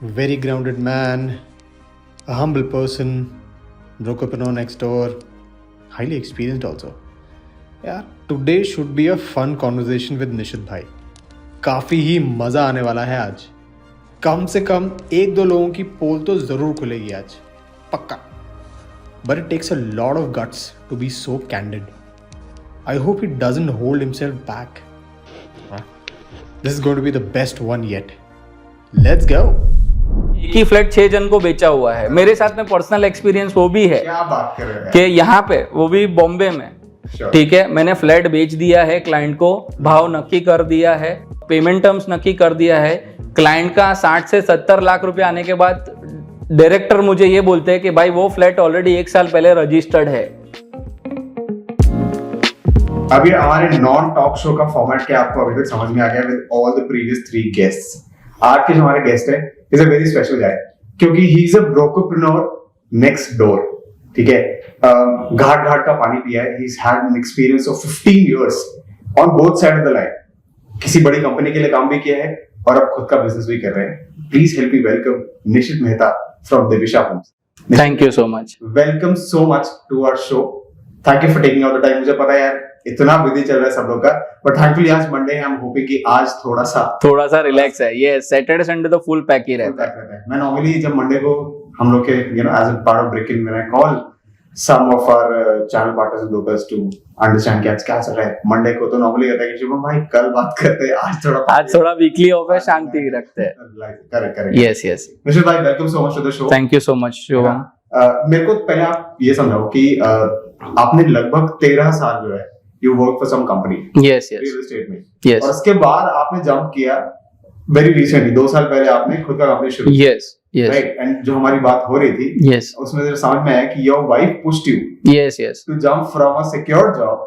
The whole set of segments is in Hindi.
Very grounded man, a humble person, brokerpreneur next door, highly experienced also. यार today should be a fun conversation with Nishit भाई. काफ़ी ही मज़ा आने वाला है आज. कम से कम एक दो लोगों की पोल तो ज़रूर खुलेगी आज, पक्का. But it takes a lot of guts to be so candid. I hope he doesn't hold himself back. This is going to be the best one yet. Let's go. एक ही फ्लैट 6 जन को बेचा हुआ है. मेरे साथ में पर्सनल एक्सपीरियंस वो भी है. क्या बात कर रहे हैं कि यहाँ पे वो भी बॉम्बे में. ठीक है, मैंने फ्लैट बेच दिया है क्लाइंट को, भाव नक्की कर दिया है, पेमेंट टर्म्स नक्की कर दिया है. क्लाइंट का 60 से 70 लाख रुपए आने के बाद डायरेक्टर मुझे ये बोलते हैं कि भाई वो फ्लैट ऑलरेडी 1 साल पहले रजिस्टर्ड है. अभी हमारे नॉन टॉक शो का फॉर्मेट क्या आपको अभी तक समझ में आ गया with all the previous 3 guests. आज के जो हमारे गेस्ट है is a very special guy क्योंकि he is a brokerpreneur next door. ठीक है, घाट घाट का पानी पिया है. He had an experience of 15 years on both side of the line. किसी बड़ी कंपनी के लिए काम भी किया है और अब खुद का बिजनेस भी कर रहे हैं. Please help me welcome Nishit Mehta from Divisha homes. Thank you so much. Welcome so much to our show. Thank you for taking out the time. मुझे पता है यार इतना बिजी चल रहा है सब लोग का, बट थैंकफुली आज मंडे है. हम होपिंग कि आज थोड़ा सा रिलैक्स है. ये सैटरडे संडे तो फुल पैक ही रहता है. मैं नॉर्मली जब मंडे को हम लोग के as a part of breaking when I call some of our channel partners and brokers to understand कि आज क्या चल रहा है. मंडे को तो नॉर्मली कहता है कि शुभम भाई कल बात करते हैं, आज थोड़ा वीकली ऑफ है, शांति रखते हैं. करेक्ट. Yes yes. निशित भाई welcome so much to the show. Thank you so much Shubham. मेरे को पहले आप ये समझाओ कि आपने लगभग 13 साल जो है you work for some company yes yes real estate में. यस और उसके बाद आपने जंप किया वेरी रिसेंटली 2 साल पहले आपने खुद का कंपनी शुरू किया. Yes yes right. एंड जो हमारी बात हो रही थी यस उसमें जरा समझ में आया कि your wife pushed you yes yes to jump from a secure job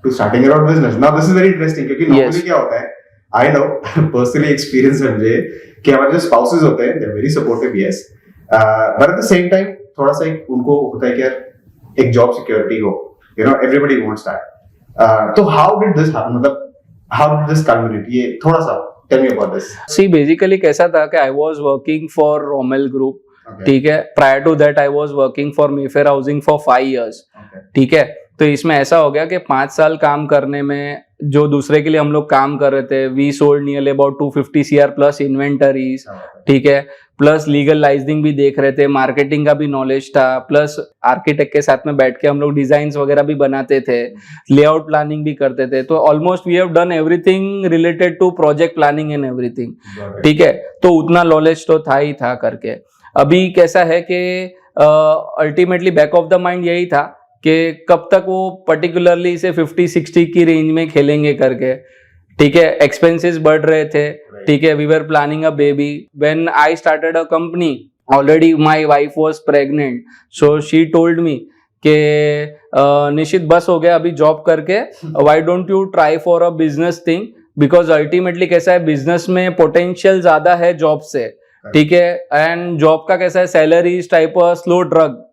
to starting your own business. Now this is very interesting क्योंकि नॉर्मली क्या होता है, आई नो पर्सनली एक्सपीरियंस है मुझे कि हमारे जो स्पाउसेस होते हैं they are very supportive. Yes, but at the same time थोड़ा सा उनको होता है कि यार एक जॉब सिक्योरिटी हो. You know everybody wants that. तो हाउ डिड दिस हैपन, मतलब हाउ डिड दिस कल्मिनेट? ये थोड़ा सा tell me about this. See basically कैसा था कि I was working for Romell group. ठीक है, prior to that I was working for Mayfair housing for 5 years. ठीक है, तो इसमें ऐसा हो गया कि 5 साल काम करने में जो दूसरे के लिए हम लोग काम कर रहे थे, we sold nearly about 250 CR plus inventories. ठीक है, प्लस लीगल लाइजनिंग भी देख रहे थे, मार्केटिंग का भी नॉलेज था, प्लस आर्किटेक्ट के साथ में बैठ के हम लोग डिजाइन्स वगैरह भी बनाते थे, लेआउट प्लानिंग भी करते थे. तो almost we have done everything related to project planning and everything. ठीक है, तो उतना नॉलेज तो था ही था करके. अभी कैसा है कि ultimately back of the mind यही था कि कब तक वो पर्टिकुलरली इसे 50-60 की रेंज में खेलेंगे करके. ठीक है, एक्सपेंसेस बढ़ रहे थे. ठीक है, we were planning a baby when I started a company. Already my wife was pregnant, so she told me कि निशित बस हो गया अभी जॉब करके, why don't you try for a business thing, because ultimately कैसा है बिजनेस में पोटेंशियल ज्यादा है जॉब से. ठीक है, एंड जॉब का कैसा है salary is type a slow drug.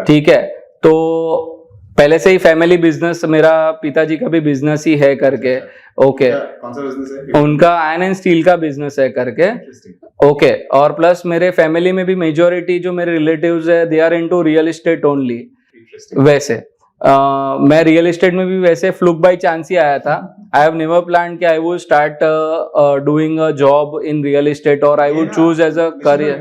ठीक है, तो पहले से ही फैमिली बिजनेस, मेरा पिताजी का भी बिजनेस ही है करके. ओके, कौन सा बिजनेस है? उनका आयरन एंड स्टील का बिजनेस है करके. ओके, और प्लस मेरे फैमिली में भी मेजोरिटी जो मेरे रिलेटिव्स है they are into real estate only. वैसे मैं रियल एस्टेट में भी वैसे फ्लूक बाय चांस ही आया था. आई हैव नेवर प्लान्ड कि I would start doing a job in real estate और I would choose as a career.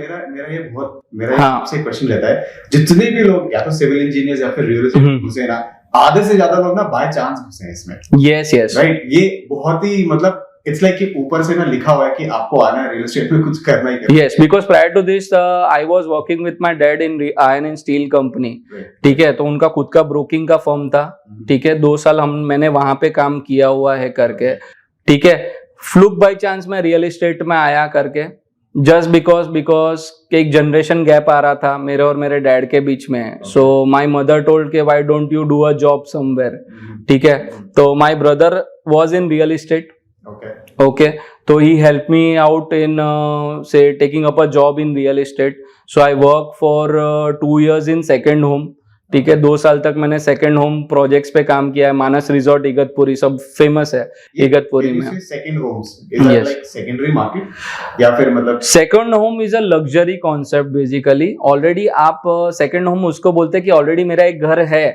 मेरा आपसे क्वेश्चन रहता है, जितने भी लोग या तो सिविल इंजीनियर्स या फिर रियल एस्टेट घुसे ना, आधे से ज्यादा लोग ना बाय चांस घुसे हैं इसमें. Yes yes right. ये बहुत ही मतलब इट्स लाइक कि ऊपर से ना लिखा हुआ है कि आपको आना है रियल एस्टेट में, कुछ करना ही करना. Yes, because prior to this I was working with my dad in iron and steel company. ठीक है, तो उनका खुद का ब्रोकिंग का फर्म था. ठीक है, 2 साल मैंने वहां पे काम किया हुआ है करके. ठीक है, फ्लूक बाय चांस मैं रियल एस्टेट में आया करके, जस्ट बिकॉज एक जनरेशन गैप आ रहा था मेरे और मेरे डैड के बीच में. सो माय मदर टोल्ड के why don't you do a job somewhere. ठीक है, तो my brother was in real estate. Okay, so he helped me out in say taking up a job in real estate. So I worked for 2 years in second home. ठीक है 2 साल तक मैंने सेकंड होम प्रोजेक्ट्स पे काम किया है, मानस रिजॉर्ट इगतपुरी सब फेमस है इगतपुरी में। Second Holmes is that like secondary market या फिर मतलब second home is a luxury concept basically. Already आप सेकंड होम उसको बोलते हैं कि ऑलरेडी मेरा एक घर है,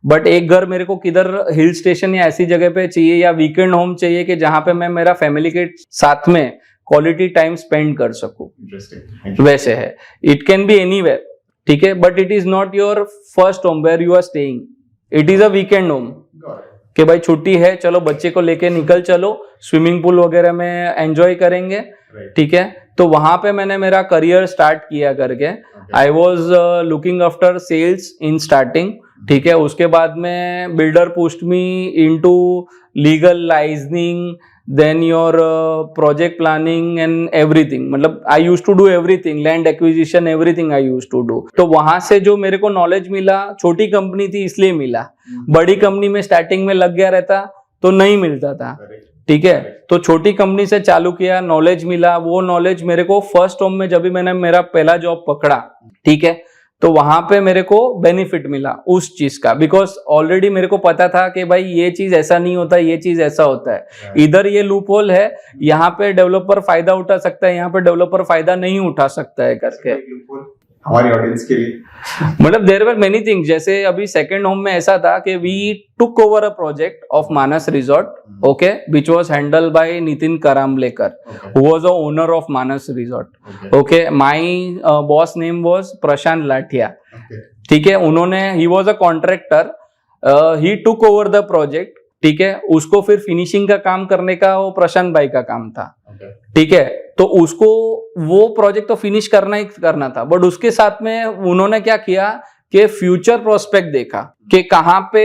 बट एक घर मेरे को किधर हिल स्टेशन या ऐसी जगह पे चाहिए, या वीकेंड होम चाहिए कि जहां पे मैं मेरा फैमिली के साथ में क्वालिटी टाइम स्पेंड कर सकूं, वैसे है। इट कैन बी एनीवेयर, ठीक है, but it is not your first home where you are staying, it is a weekend home कि भाई छुट्टी है चलो बच्चे को लेके निकल चलो, स्विमिंग पूल वगैरह में एंजॉय करेंगे, ठीक है। तो वहां पे मैंने मेरा करियर स्टार्ट किया करके I was looking after sales in starting, ठीक है। उसके बाद में builder pushed me into legal liaisoning, then your project planning and everything, मतलब I use to do everything, land acquisition everything I use to do. तो वहां से जो मेरे को नॉलेज मिला, छोटी कंपनी थी इसलिए मिला, बड़ी कंपनी में स्टार्टिंग में लग गया रहता तो नहीं मिलता था, ठीक है। तो छोटी कंपनी से चालू किया, नॉलेज मिला, वो नॉलेज मेरे को फर्स्ट होम में जब भी मैंने मेरा पहला जॉब पकड़ा, ठीक है, तो वहां पे मेरे को बेनिफिट मिला उस चीज का, बिकॉज ऑलरेडी मेरे को पता था कि भाई ये चीज ऐसा नहीं होता, ये चीज ऐसा होता है, इधर ये लूप होल है, यहाँ पे डेवलपर फायदा उठा सकता है, यहाँ पे डेवलपर फायदा नहीं उठा सकता है करके। हमारी ऑडियंस के लिए मतलब देयर वर मेनी थिंग्स, जैसे अभी सेकंड होम में ऐसा था कि we took over a project of Manas resort, okay, which was handled by Nitin Karamlekar, who was the owner of Manas resort, okay. My boss name was Prashant Lathiya, ठीक है। उन्होंने, he was a contractor, he took over the project, ठीक है। उसको फिर फिनिशिंग का काम करने का वो प्रशांत भाई का काम था, ठीक है। तो उसको वो प्रोजेक्ट तो फिनिश करना ही करना था, बट उसके साथ में उन्होंने क्या किया कि फ्यूचर प्रोस्पेक्ट देखा कि कहाँ पे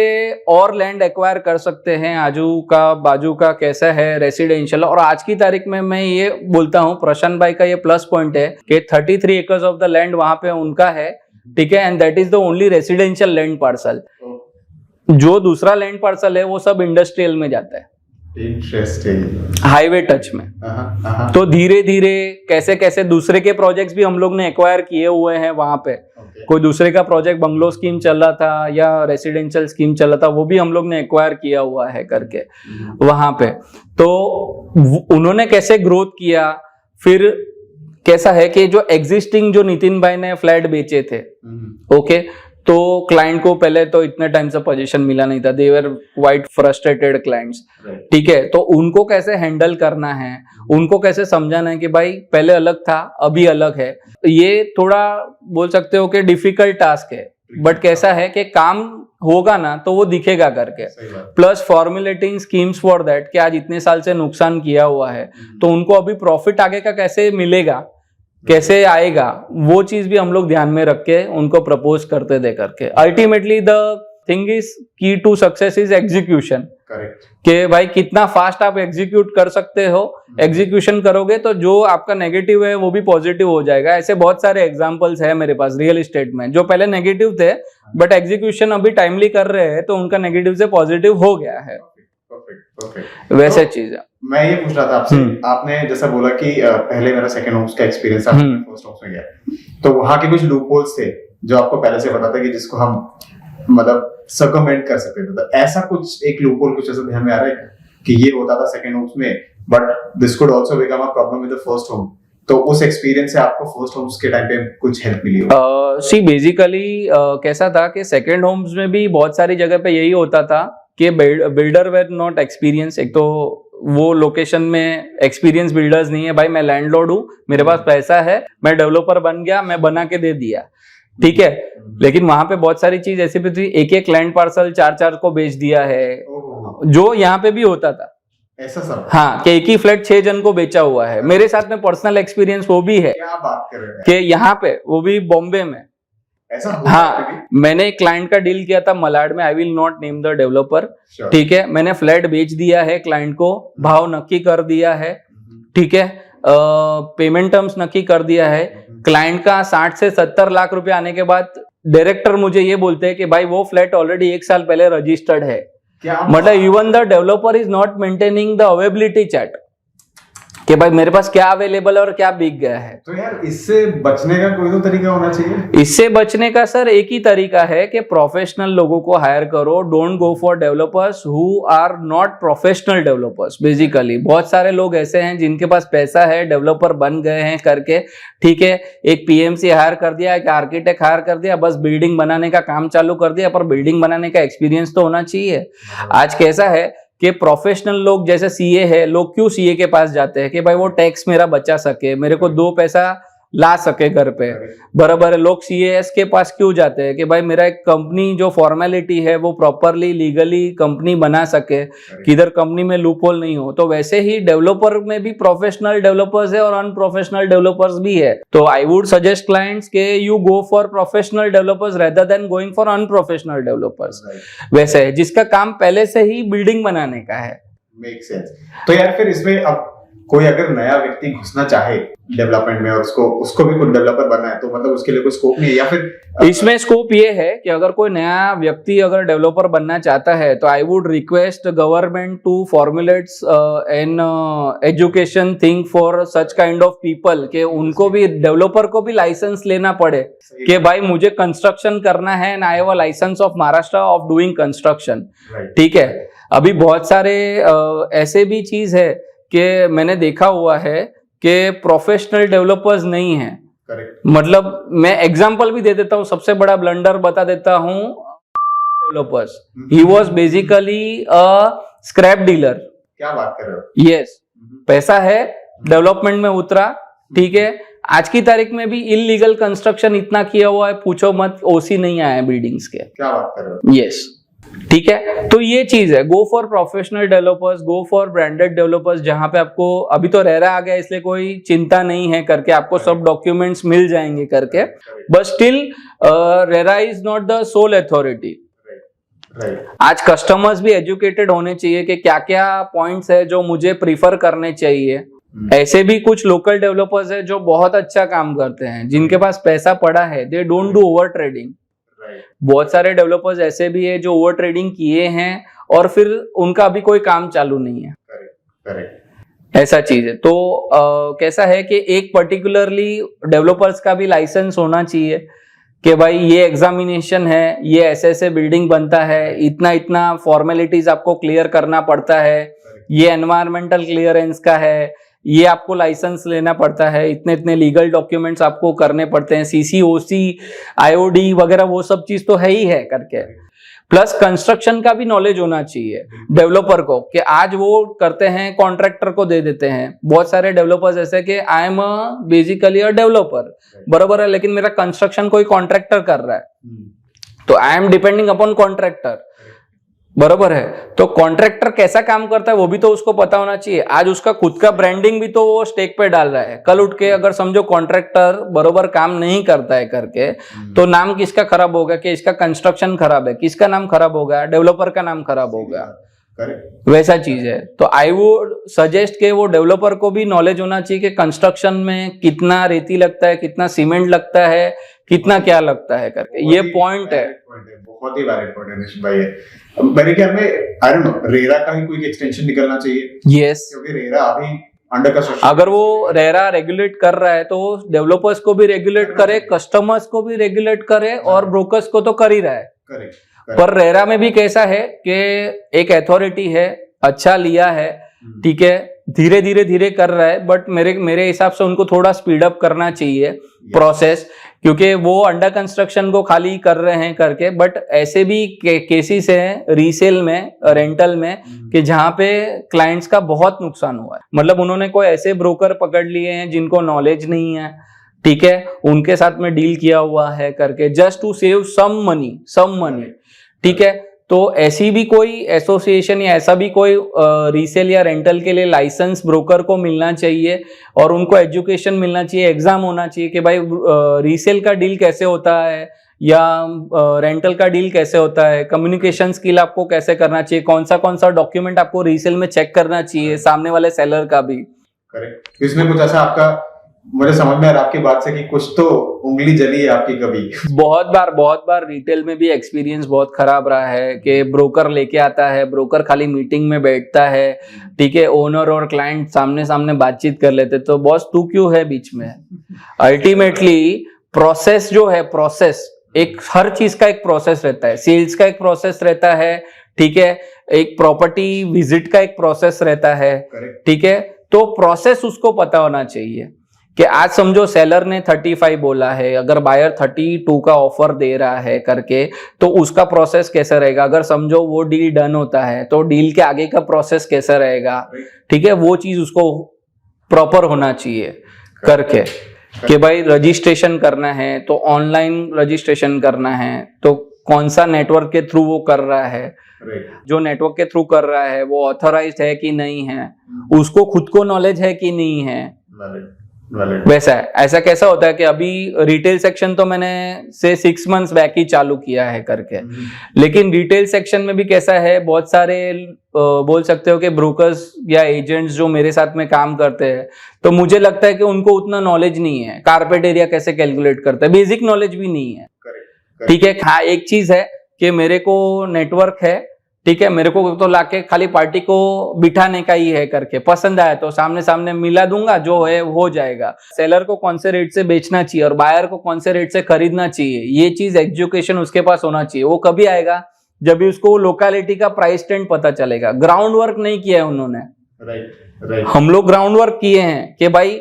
और लैंड एक्वायर कर सकते हैं, आजू का बाजू का कैसा है रेसिडेंशियल। और आज की तारीख में मैं ये बोलता हूँ, प्रशांत भाई का ये प्लस पॉइंट है कि 33 एकर्स ऑफ द लैंड वहां पे उनका है, ठीक है, and that is the only residential land parcel. जो दूसरा लैंड पार्सल है वो सब इंडस्ट्रियल में जाता है, इंटरेस्टिंग, हाईवे टच में। तो धीरे धीरे कैसे कैसे दूसरे के प्रोजेक्ट्स भी हम लोग ने एक्वायर किए हुए हैं वहां पे। कोई दूसरे का प्रोजेक्ट बंगलो स्कीम चल रहा था या रेसिडेंशियल स्कीम चल रहा था, वो भी हम लोग ने एक्वायर किया हुआ है करके वहां पे। तो उन्होंने कैसे ग्रोथ किया, फिर कैसा है कि जो एग्जिस्टिंग जो नितिन भाई ने फ्लैट बेचे थे, ओके, तो क्लाइंट को पहले तो इतने टाइम से पोजीशन मिला नहीं था, दे वर क्वाइट फ्रस्ट्रेटेड क्लाइंट्स, ठीक है। तो उनको कैसे हैंडल करना है, उनको कैसे समझाना है कि भाई पहले अलग था अभी अलग है, ये थोड़ा बोल सकते हो कि डिफिकल्ट टास्क है, बट कैसा है कि काम होगा ना तो वो दिखेगा करके। Plus formulating schemes for that कि आज इतने साल से नुकसान किया हुआ है तो उनको अभी प्रॉफिट आगे का कैसे मिलेगा, कैसे आएगा, वो चीज भी हम लोग ध्यान में रख के उनको प्रपोज करते दे करके। Ultimately the thing is key to success is execution, correct, कि भाई कितना फास्ट आप एग्जीक्यूट कर सकते हो। एग्जीक्यूशन करोगे तो जो आपका नेगेटिव है वो भी पॉजिटिव हो जाएगा। ऐसे बहुत सारे एग्जांपल्स है मेरे पास रियल एस्टेट में, जो पहले नेगेटिव थे बट एग्जीक्यूशन अभी टाइमली कर रहे हैं तो उनका नेगेटिव से पॉजिटिव हो गया है। परफेक्ट, वैसे चीज है। मैं ये पूछ रहा था आपसे, आपने जैसा बोला कि पहले मेरा सेकंड होम्स का एक्सपीरियंस था, फर्स्ट होम्स में गया, तो वहां के कुछ लूप होल्स थे जो आपको पहले से पता था कि जिसको हम मतलब सर्कमवेंट कर सकते थे। तो ऐसा कुछ एक लूप होल कुछ ऐसा ध्यान में आ रहा है कि ये होता था सेकंड होम्स में, but this could also become a problem with the first home. तो उस एक्सपीरियंस से आपको फर्स्ट होम्स के टाइम पे कुछ हेल्प मिली हो? सी बेसिकली कैसा था कि सेकंड होम्स में भी बहुत सारी जगह पे यही होता था कि बिल्डर वेर नॉट एक्सपीरियंस। एक तो वो लोकेशन में एक्सपीरियंस बिल्डर्स नहीं है, भाई मैं लैंडलॉर्ड हूँ, मेरे पास पैसा है, मैं डेवलपर बन गया, मैं बना के दे दिया, ठीक है। लेकिन वहां पे बहुत सारी चीज ऐसी भी थी, एक एक लैंड पार्सल 4-4 को बेच दिया है, जो यहाँ पे भी होता था ऐसा सब। हाँ, कि एक ही फ्लैट 6 जन को बेचा हुआ है। मेरे साथ में पर्सनल एक्सपीरियंस वो भी है। क्या बात कर रहे हैं? कि यहाँ पे वो भी बॉम्बे में ऐसा हाँ, मैंने एक क्लाइंट का डील किया था मलाड में, I will not name the developer, ठीक है। मैंने फ्लैट बेच दिया है क्लाइंट को, भाव नक्की कर दिया है, ठीक है, पेमेंट टर्म्स नक्की कर दिया है। क्लाइंट का 60 से 70 लाख रुपए आने के बाद डायरेक्टर मुझे ये बोलते हैं कि भाई वो फ्लैट ऑलरेडी 1 साल पहले रजिस्टर्ड है। मतलब even the developer is not maintaining the availability chat. कि भाई मेरे पास क्या अवेलेबल है और क्या बिक गया है। तो यार इससे बचने का कोई तो तरीका होना चाहिए। इससे बचने का सर एक ही तरीका है कि प्रोफेशनल लोगों को हायर करो। Don't go for developers who are not professional developers. Basically बहुत सारे लोग ऐसे हैं जिनके पास पैसा है, डेवलपर बन गए हैं करके, ठीक है, एक पीएमसी हायर कर दिया, एक आर्किटेक्ट हायर कर दिया, बस बिल्डिंग बनाने का काम चालू कर दिया, पर बिल्डिंग बनाने का एक्सपीरियंस तो होना चाहिए। आज कैसा है कि प्रोफेशनल लोग जैसे सीए है, लोग क्यों सीए के पास जाते हैं कि भाई वो टैक्स मेरा बचा सके, मेरे को 2 पैसा ला सके घर पे, बराबर है। लोग सीएएस के पास क्यों जाते हैं कि भाई मेरा एक कंपनी जो फॉर्मेलिटी है वो प्रॉपरली लीगली कंपनी बना सके, किधर कंपनी में लूपहोल नहीं हो। तो वैसे ही डेवलपर में भी प्रोफेशनल डेवलपर्स है और अनप्रोफेशनल डेवलपर्स भी है। तो आई वुड सजेस्ट क्लाइंट्स के you go for professional developers rather than going for unprofessional developers. वैसे है जिसका काम पहले से ही बिल्डिंग बनाने का है। Make sense. तो यार फिर इसमें अब कोई अगर नया व्यक्ति घुसना चाहे डेवलपमेंट में और उसको भी कुछ डेवलपर बनना है, तो मतलब उसके लिए कोई स्कोप नहीं है या फिर इसमें स्कोप ये है कि अगर कोई नया व्यक्ति अगर डेवलपर बनना चाहता है तो I would request government to formulates an education thing for such kind of people कि उनको भी, डेवलपर को भी लाइसेंस लेना पड़े कि भाई मुझे कंस्ट्रक्शन करना है and I have a license of Maharashtra of doing construction. ठीक है, अभी बहुत सारे ऐसे भी चीज है कि मैंने देखा हुआ है कि प्रोफेशनल डेवलपर्स नहीं है। मतलब मैं एग्जांपल भी दे देता हूँ, सबसे बड़ा ब्लंडर बता देता हूँ। Developers, he was basically a scrap dealer. क्या बात कर रहे हो? यस, पैसा है, डेवलपमेंट में उतरा, ठीक है। आज की तारीख में भी इलीगल कंस्ट्रक्शन इतना किया हुआ है, पूछो मत, ओसी नहीं आया है बिल्डिंग्स के। क्या बात कर रहे हो? यस, ठीक है। तो ये चीज है, go for professional developers, go for branded developers, जहां पे आपको अभी तो रेरा आ गया इसलिए कोई चिंता नहीं है करके, आपको सब डॉक्यूमेंट्स मिल जाएंगे करके, but still RERA is not the soul authority. आज कस्टमर्स भी एजुकेटेड होने चाहिए कि क्या क्या पॉइंट्स है जो मुझे प्रीफर करने चाहिए। ऐसे भी कुछ लोकल डेवलपर्स है जो बहुत अच्छा काम करते हैं, जिनके पास पैसा पड़ा है, they don't do over trading. बहुत सारे डेवलपर्स ऐसे भी है जो ओवर ट्रेडिंग किए हैं और फिर उनका अभी कोई काम चालू नहीं है। करेक्ट, ऐसा चीज है। तो कैसा है कि एक पर्टिकुलरली डेवलपर्स का भी लाइसेंस होना चाहिए कि भाई ये एग्जामिनेशन है, ये ऐसे ऐसे बिल्डिंग बनता है, इतना इतना फॉर्मेलिटीज आपको क्लियर करना पड़ता है, ये एनवायरमेंटल क्लियरेंस का है, ये आपको लाइसेंस लेना पड़ता है, इतने इतने लीगल डॉक्यूमेंट्स आपको करने पड़ते हैं, सीसीओसी, आईओडी वगैरह, वो सब चीज तो है ही है करके। प्लस कंस्ट्रक्शन का भी नॉलेज होना चाहिए डेवलपर को कि आज वो करते हैं कॉन्ट्रैक्टर को दे देते हैं। बहुत सारे डेवलपर्स ऐसे कि I am basically a developer, बरोबर है, लेकिन मेरा कंस्ट्रक्शन कोई कॉन्ट्रैक्टर कर रहा है, तो I am depending upon contractor, बरोबर है। तो कॉन्ट्रैक्टर कैसा काम करता है वो भी तो उसको पता होना चाहिए। आज उसका खुद का ब्रांडिंग भी तो वो स्टेक पे डाल रहा है, कल उठ के अगर समझो कॉन्ट्रैक्टर बरोबर काम नहीं करता है करके, तो नाम किसका खराब होगा कि इसका कंस्ट्रक्शन खराब है, किसका नाम खराब होगा, डेवलपर का नाम खराब होगा। वैसा चीज है। तो आई वुड सजेस्ट के वो डेवलपर को भी नॉलेज होना चाहिए कि कंस्ट्रक्शन में कितना रेती लगता है, कितना सीमेंट लगता है, कितना क्या लगता है करके, ये पॉइंट है। बहुत ही वैलिड पॉइंट है निशित भाई। मेरे ख्याल में आई डोंट नो, रेरा का ही कोई एक्सटेंशन निकलना चाहिए। यस, क्योंकि रेरा अभी अंडर कंस्ट्रक्शन, अगर वो रेरा रेगुलेट कर रहा है तो डेवलपर्स को भी रेगुलेट करे, कस्टमर्स को भी रेगुलेट करे और ब्रोकर्स को तो कर ही रहा है। करेक्ट। पर रेरा में भी कैसा है कि एक अथॉरिटी है, अच्छा लिया है, ठीक है, धीरे धीरे कर रहा है, बट मेरे हिसाब से उनको थोड़ा स्पीड अप करना चाहिए प्रोसेस, क्योंकि वो अंडर कंस्ट्रक्शन को खाली कर रहे हैं करके। बट ऐसे भी केसेस हैं रीसेल में, रेंटल में, कि जहां पे क्लाइंट्स का बहुत नुकसान हुआ है। मतलब उन्होंने कोई ऐसे ब्रोकर पकड़ लिए हैं जिनको नॉलेज नहीं है, ठीक है, उनके साथ में डील किया हुआ है करके, just to save some money, ठीक है। तो ऐसी भी कोई एसोसिएशन या ऐसा भी कोई रीसेल या रेंटल के लिए लाइसेंस ब्रोकर को मिलना चाहिए और उनको एजुकेशन मिलना चाहिए, एग्जाम होना चाहिए कि भाई रीसेल का डील कैसे होता है या रेंटल का डील कैसे होता है, कम्युनिकेशन स्किल आपको कैसे करना चाहिए, कौन सा डॉक्यूमेंट आपको रीसेल में चेक करना चाहिए, सामने वाले सेलर का भी। करेक्ट। इसमें कुछ ऐसा आपका मुझे समझ में आ रहा है आपकी बात से कि कुछ तो उंगली जली है आपकी कभी। बहुत बार रिटेल में भी एक्सपीरियंस बहुत खराब रहा है कि ब्रोकर लेके आता है, ब्रोकर खाली मीटिंग में बैठता है, ठीक है, ओनर और क्लाइंट सामने सामने बातचीत कर लेते, तो बॉस तू क्यों है बीच में। अल्टीमेटली प्रोसेस जो है, प्रोसेस एक हर चीज का एक प्रोसेस रहता है, सेल्स का एक प्रोसेस रहता है, ठीक है, एक प्रॉपर्टी विजिट का एक प्रोसेस रहता है, ठीक है, तो प्रोसेस उसको पता होना चाहिए कि आज समझो सेलर ने 35 बोला है, अगर बायर 32 का ऑफर दे रहा है करके, तो उसका प्रोसेस कैसा रहेगा। अगर समझो वो डील डन होता है तो डील के आगे का प्रोसेस कैसा रहेगा, ठीक है, वो चीज उसको प्रॉपर होना चाहिए करके कि भाई रजिस्ट्रेशन करना है तो ऑनलाइन रजिस्ट्रेशन करना है तो कौन सा नेटवर्क के थ्रू वो कर रहा है, जो नेटवर्क के थ्रू कर रहा है वो ऑथराइज्ड है कि नहीं है, उसको खुद को नॉलेज है कि नहीं है, वैसा है। ऐसा कैसा होता है कि अभी रिटेल सेक्शन तो मैंने से 6 मंथ्स बैक ही चालू किया है करके, लेकिन रिटेल सेक्शन में भी कैसा है, बहुत सारे बोल सकते हो कि ब्रोकर्स या एजेंट्स जो मेरे साथ में काम करते हैं, तो मुझे लगता है कि उनको उतना नॉलेज नहीं है, कारपेट एरिया कैसे कैलकुलेट करता है, बेसिक नॉलेज भी नहीं है, ठीक है। हाँ, एक चीज है कि मेरे को नेटवर्क है, ठीक है, मेरे को तो लाके खाली पार्टी को बिठाने का ही है करके, पसंद आया तो सामने सामने मिला दूंगा, जो है हो जाएगा। सेलर को कौन से रेट से बेचना चाहिए और बायर को कौन से रेट से खरीदना चाहिए, ये चीज एजुकेशन उसके पास होना चाहिए। वो कभी आएगा जब भी उसको लोकेलिटी का प्राइस ट्रेंड पता चलेगा। ग्राउंड वर्क नहीं किया है उन्होंने, राइट। हम लोग ग्राउंड वर्क किए हैं कि भाई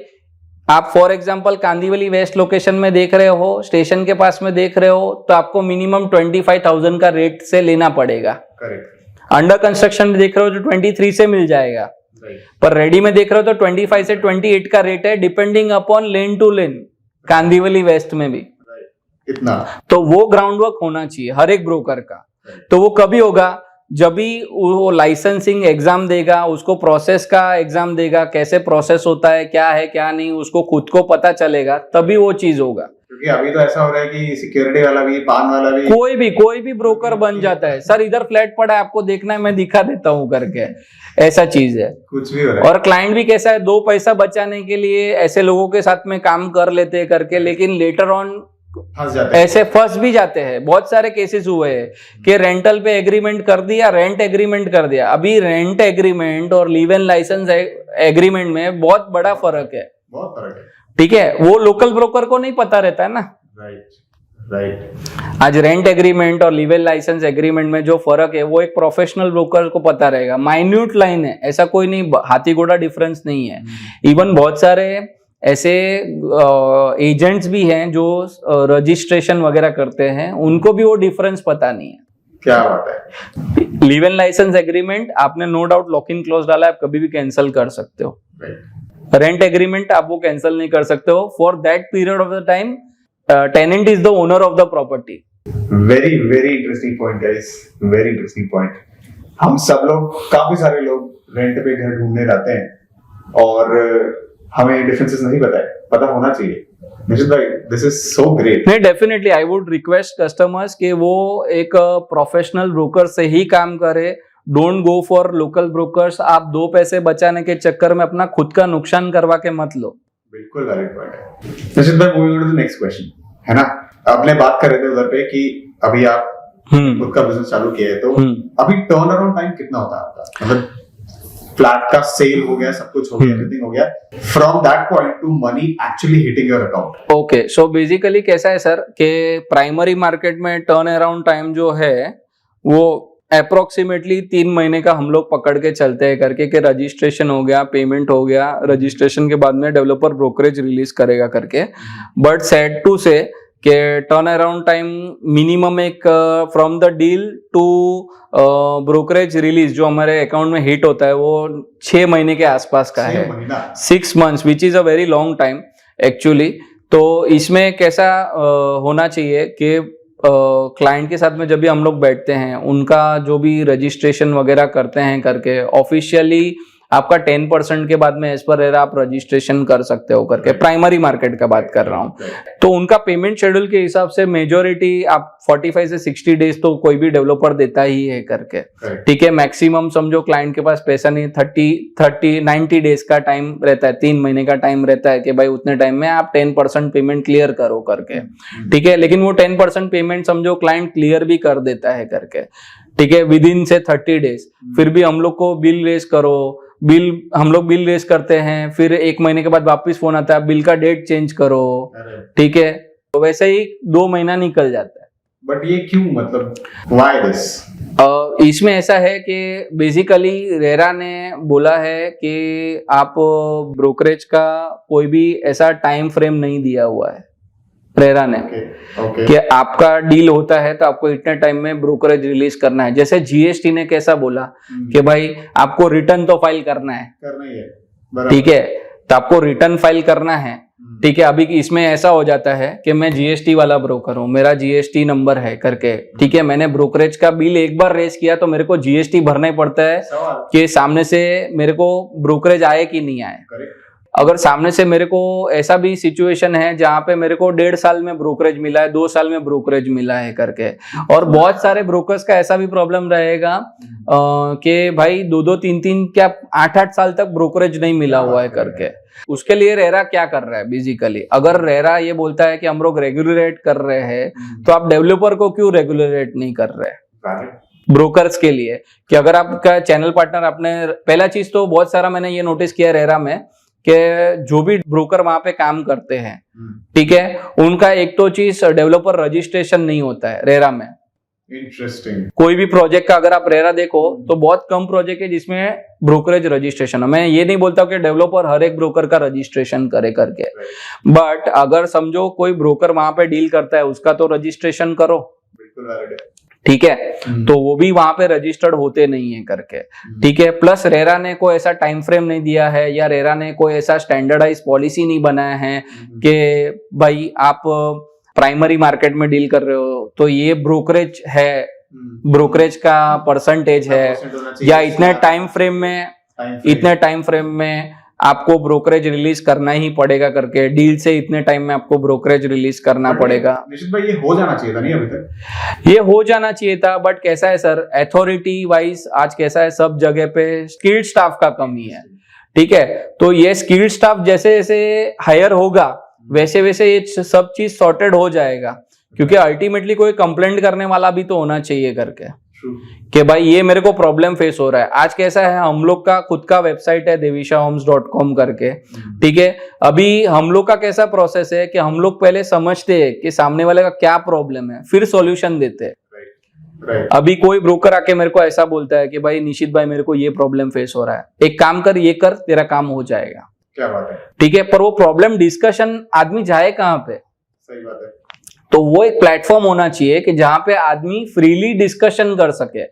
आप for example Kandivali west location में देख रहे हो, स्टेशन के पास में देख रहे हो, तो आपको मिनिमम 25,000 का रेट से लेना पड़ेगा। अंडर कंस्ट्रक्शन में देख रहे हो तो 23 से मिल जाएगा, पर रेडी में देख रहे हो तो 25 से 28 का रेट है, डिपेंडिंग अपॉन लेन टू लेन, कांदीवली वेस्ट में भी इतना। तो वो ग्राउंड वर्क होना चाहिए हर एक ब्रोकर का। तो वो कभी होगा जब भी वो लाइसेंसिंग एग्जाम देगा, उसको प्रोसेस का एग्जाम देगा, कैसे प्रोसेस होता है, क्या है क्या नहीं, उसको खुद को पता चलेगा, तभी वो चीज होगा। क्योंकि अभी तो ऐसा हो रहा है कि सिक्योरिटी वाला भी, पान वाला भी, कोई भी ब्रोकर बन जाता है। सर इधर फ्लैट पड़ा है, आपको देखना है, मैं दिखा देता हूँ करके, ऐसा चीज है। कुछ भी हो रहा है। और क्लाइंट भी कैसा है, 2 पैसा बचाने के लिए ऐसे लोगों के साथ में काम कर लेते हैं करके, लेकिन लेटर ऑन ऐसे फंस भी जाते हैं। बहुत सारे केसेस हुए हैं कि रेंटल पे एग्रीमेंट कर दिया, रेंट एग्रीमेंट कर दिया। अभी रेंट एग्रीमेंट और लीव एंड लाइसेंस एग्रीमेंट में बहुत बड़ा फर्क है, बहुत फर्क है, ठीक है। वो लोकल ब्रोकर को नहीं पता रहता है ना, राइट। आज रेंट एग्रीमेंट और लीव एंड लाइसेंस एग्रीमेंट में जो फर्क है वो एक प्रोफेशनल ब्रोकर को पता रहेगा। माइन्यूट लाइन है, ऐसा कोई नहीं, हाथी घोड़ा डिफरेंस नहीं है। इवन बहुत सारे ऐसे एजेंट्स भी हैं जो रजिस्ट्रेशन वगैरह करते हैं, उनको भी वो डिफरेंस पता नहीं है। क्या बात है। लीव एंड लाइसेंस एग्रीमेंट आपने no doubt lock in clause डाला है, आप कभी भी कैंसिल कर सकते हो। रेंट एग्रीमेंट आप वो कैंसिल नहीं कर सकते हो। For that period of the time tenant is the owner of the property. Very very interesting point guys, very interesting point. हम सब लोग, काफी सारे लोग रेंट पे घर ढूंढने जाते हैं और हमें डिफरेंसेस नहीं पता होना चाहिए। निशित भाई, दिस इज सो ग्रेट। नहीं, definitely I would request customers कि वो एक प्रोफेशनल ब्रोकर से ही काम करे। Don't go for local brokers. आप 2 पैसे बचाने के चक्कर में अपना खुद का नुकसान करवा के मत लो। बिल्कुल वैलिड पॉइंट है। निशित भाई, moving on to the next question, है ना, आपने बात कर रहे थे उधर पे कि अभी आप खुद का बिजनेस चालू किया है, तो अभी टर्न अराउंड टाइम कितना होता है आपका? मतलब फ्लैट का सेल हो गया, सब कुछ हो गया, एवरीथिंग हो गया, from that point to money actually hitting your account. Okay, so basically कैसा है सर कि प्राइमरी मार्केट में टर्न अराउंड टाइम जो है वो अप्रोक्सीमेटली 3 महीने का हम लोग पकड़ के चलते हैं करके, कि रजिस्ट्रेशन हो गया, पेमेंट हो गया, रजिस्ट्रेशन के बाद में डेवलपर ब्रोकरेज रिलीज करेगा करके। बट सैड टू से कि टर्न अराउंड टाइम मिनिमम एक from the deal to brokerage release जो हमारे अकाउंट में हिट होता है वो 6 महीने के आसपास का है। 6 months which is a very long time actually. तो इसमें कैसा होना चाहिए कि क्लाइंट के साथ में जब भी हम लोग बैठते हैं, उनका जो भी रजिस्ट्रेशन वगैरह करते हैं करके, ऑफिशियली आपका 10% के बाद में एज पर रेरा आप रजिस्ट्रेशन कर सकते हो करके, प्राइमरी मार्केट का बात कर रहा हूँ। तो उनका पेमेंट शेड्यूल के हिसाब से मेजोरिटी आप 45 से 60 डेज तो कोई भी डेवलपर देता ही है करके, ठीक है। मैक्सिमम समझो क्लाइंट के पास पैसा नहीं, 90 डेज का टाइम रहता है, 3 महीने का टाइम रहता है कि भाई उतने टाइम में आप 10% पेमेंट क्लियर करो करके, ठीक है। लेकिन वो 10% पेमेंट समझो क्लाइंट क्लियर भी कर देता है करके, ठीक है, विद इन से 30 डेज। फिर भी हम लोग को बिल रेज करो, हम लोग बिल रेज करते हैं, फिर 1 महीने के बाद वापस फोन आता है बिल का डेट चेंज करो, ठीक है। तो वैसे ही 2 महीना निकल जाता है। बट ये क्यों, मतलब व्हाई दिस? इसमें ऐसा है कि बेसिकली रेरा ने बोला है कि आप ब्रोकरेज का कोई भी ऐसा टाइम फ्रेम नहीं दिया हुआ है रेरा ने, कि आपका डील होता है तो आपको इतने टाइम में ब्रोकरेज रिलीज करना है। जैसे जीएसटी ने कैसा बोला कि भाई आपको रिटर्न तो फाइल करना है, ठीक है, तो आपको रिटर्न फाइल करना है, ठीक है। अभी इसमें ऐसा हो जाता है कि मैं जीएसटी वाला ब्रोकर हूं, मेरा जीएसटी नंबर है करके, ठीक है, मैंने ब्रोकरेज का बिल एक बार रेज किया तो मेरे को जीएसटी भरना ही पड़ता है कि सामने से मेरे को ब्रोकरेज आए कि नहीं आए। अगर सामने से मेरे को ऐसा भी सिचुएशन है जहां पे मेरे को 1.5 साल में ब्रोकरेज मिला है, 2 साल में ब्रोकरेज मिला है करके, और बहुत सारे ब्रोकर्स का ऐसा भी प्रॉब्लम रहेगा कि भाई 2-2, 3-3 क्या 8-8 साल तक ब्रोकरेज नहीं मिला हुआ है करके। उसके लिए रेरा क्या कर रहा है बेसिकली, अगर रेरा ये बोलता है कि हम लोग रेगुलेट कर रहे हैं, तो आप डेवलपर को क्यों रेगुलेट नहीं कर रहे ब्रोकर्स के लिए? कि अगर आपका चैनल पार्टनर, आपने पहला चीज तो बहुत सारा मैंने ये नोटिस किया रेरा में कि जो भी ब्रोकर वहां पे काम करते हैं, ठीक है, उनका एक तो चीज डेवलपर रजिस्ट्रेशन नहीं होता है रेरा में। इंटरेस्टिंग। कोई भी प्रोजेक्ट का अगर आप रेरा देखो तो बहुत कम प्रोजेक्ट है जिसमें ब्रोकरेज रजिस्ट्रेशन है। मैं ये नहीं बोलता कि डेवलपर हर एक ब्रोकर का रजिस्ट्रेशन करे करके, बट अगर समझो कोई ब्रोकर वहां पे डील करता है उसका तो रजिस्ट्रेशन करो, ठीक है, तो वो भी वहां पे रजिस्टर्ड होते नहीं है करके, ठीक है। प्लस रेरा ने कोई ऐसा टाइम फ्रेम नहीं दिया है, या रेरा ने कोई ऐसा स्टैंडर्डाइज पॉलिसी नहीं बनाया है कि भाई आप प्राइमरी मार्केट में डील कर रहे हो तो ये ब्रोकरेज है, ब्रोकरेज का परसेंटेज है, या इतने टाइम फ्रेम में आपको ब्रोकरेज रिलीज करना ही पड़ेगा करके, डील से इतने टाइम में आपको ब्रोकरेज रिलीज करना पड़ेगा। निशित भाई ये हो जाना चाहिए था नहीं अभी तक? ये हो जाना चाहिए था, बट कैसा है सर, अथॉरिटी वाइज आज कैसा है, सब जगह पे स्किल्ड स्टाफ का कमी है, ठीक है। तो ये स्किल्ड स्टाफ जैसे जैसे हायर होगा वैसे वैसे ये सब चीज सॉर्टेड हो जाएगा, क्योंकि अल्टीमेटली कोई कंप्लेंट करने वाला भी तो होना चाहिए करके कि भाई ये मेरे को प्रॉब्लम फेस हो रहा है। आज कैसा है, हम लोग का खुद का वेबसाइट है devishahomes.com करके, ठीक है। अभी हम लोग का कैसा प्रोसेस है कि हम लोग पहले समझते हैं कि सामने वाले का क्या प्रॉब्लम है, फिर सॉल्यूशन देते हैं। अभी कोई ब्रोकर आके मेरे को ऐसा बोलता है कि भाई निशित भाई मेरे को ये प्रॉब्लम फेस हो रहा है, एक काम कर, ये कर, तेरा काम हो जाएगा, क्या बात है, ठीक है। पर वो प्रॉब्लम डिस्कशन आदमी जाए कहाँ पे? सही बात है। तो वो एक प्लेटफॉर्म होना चाहिए कि जहां पे आदमी फ्रीली डिस्कशन कर सके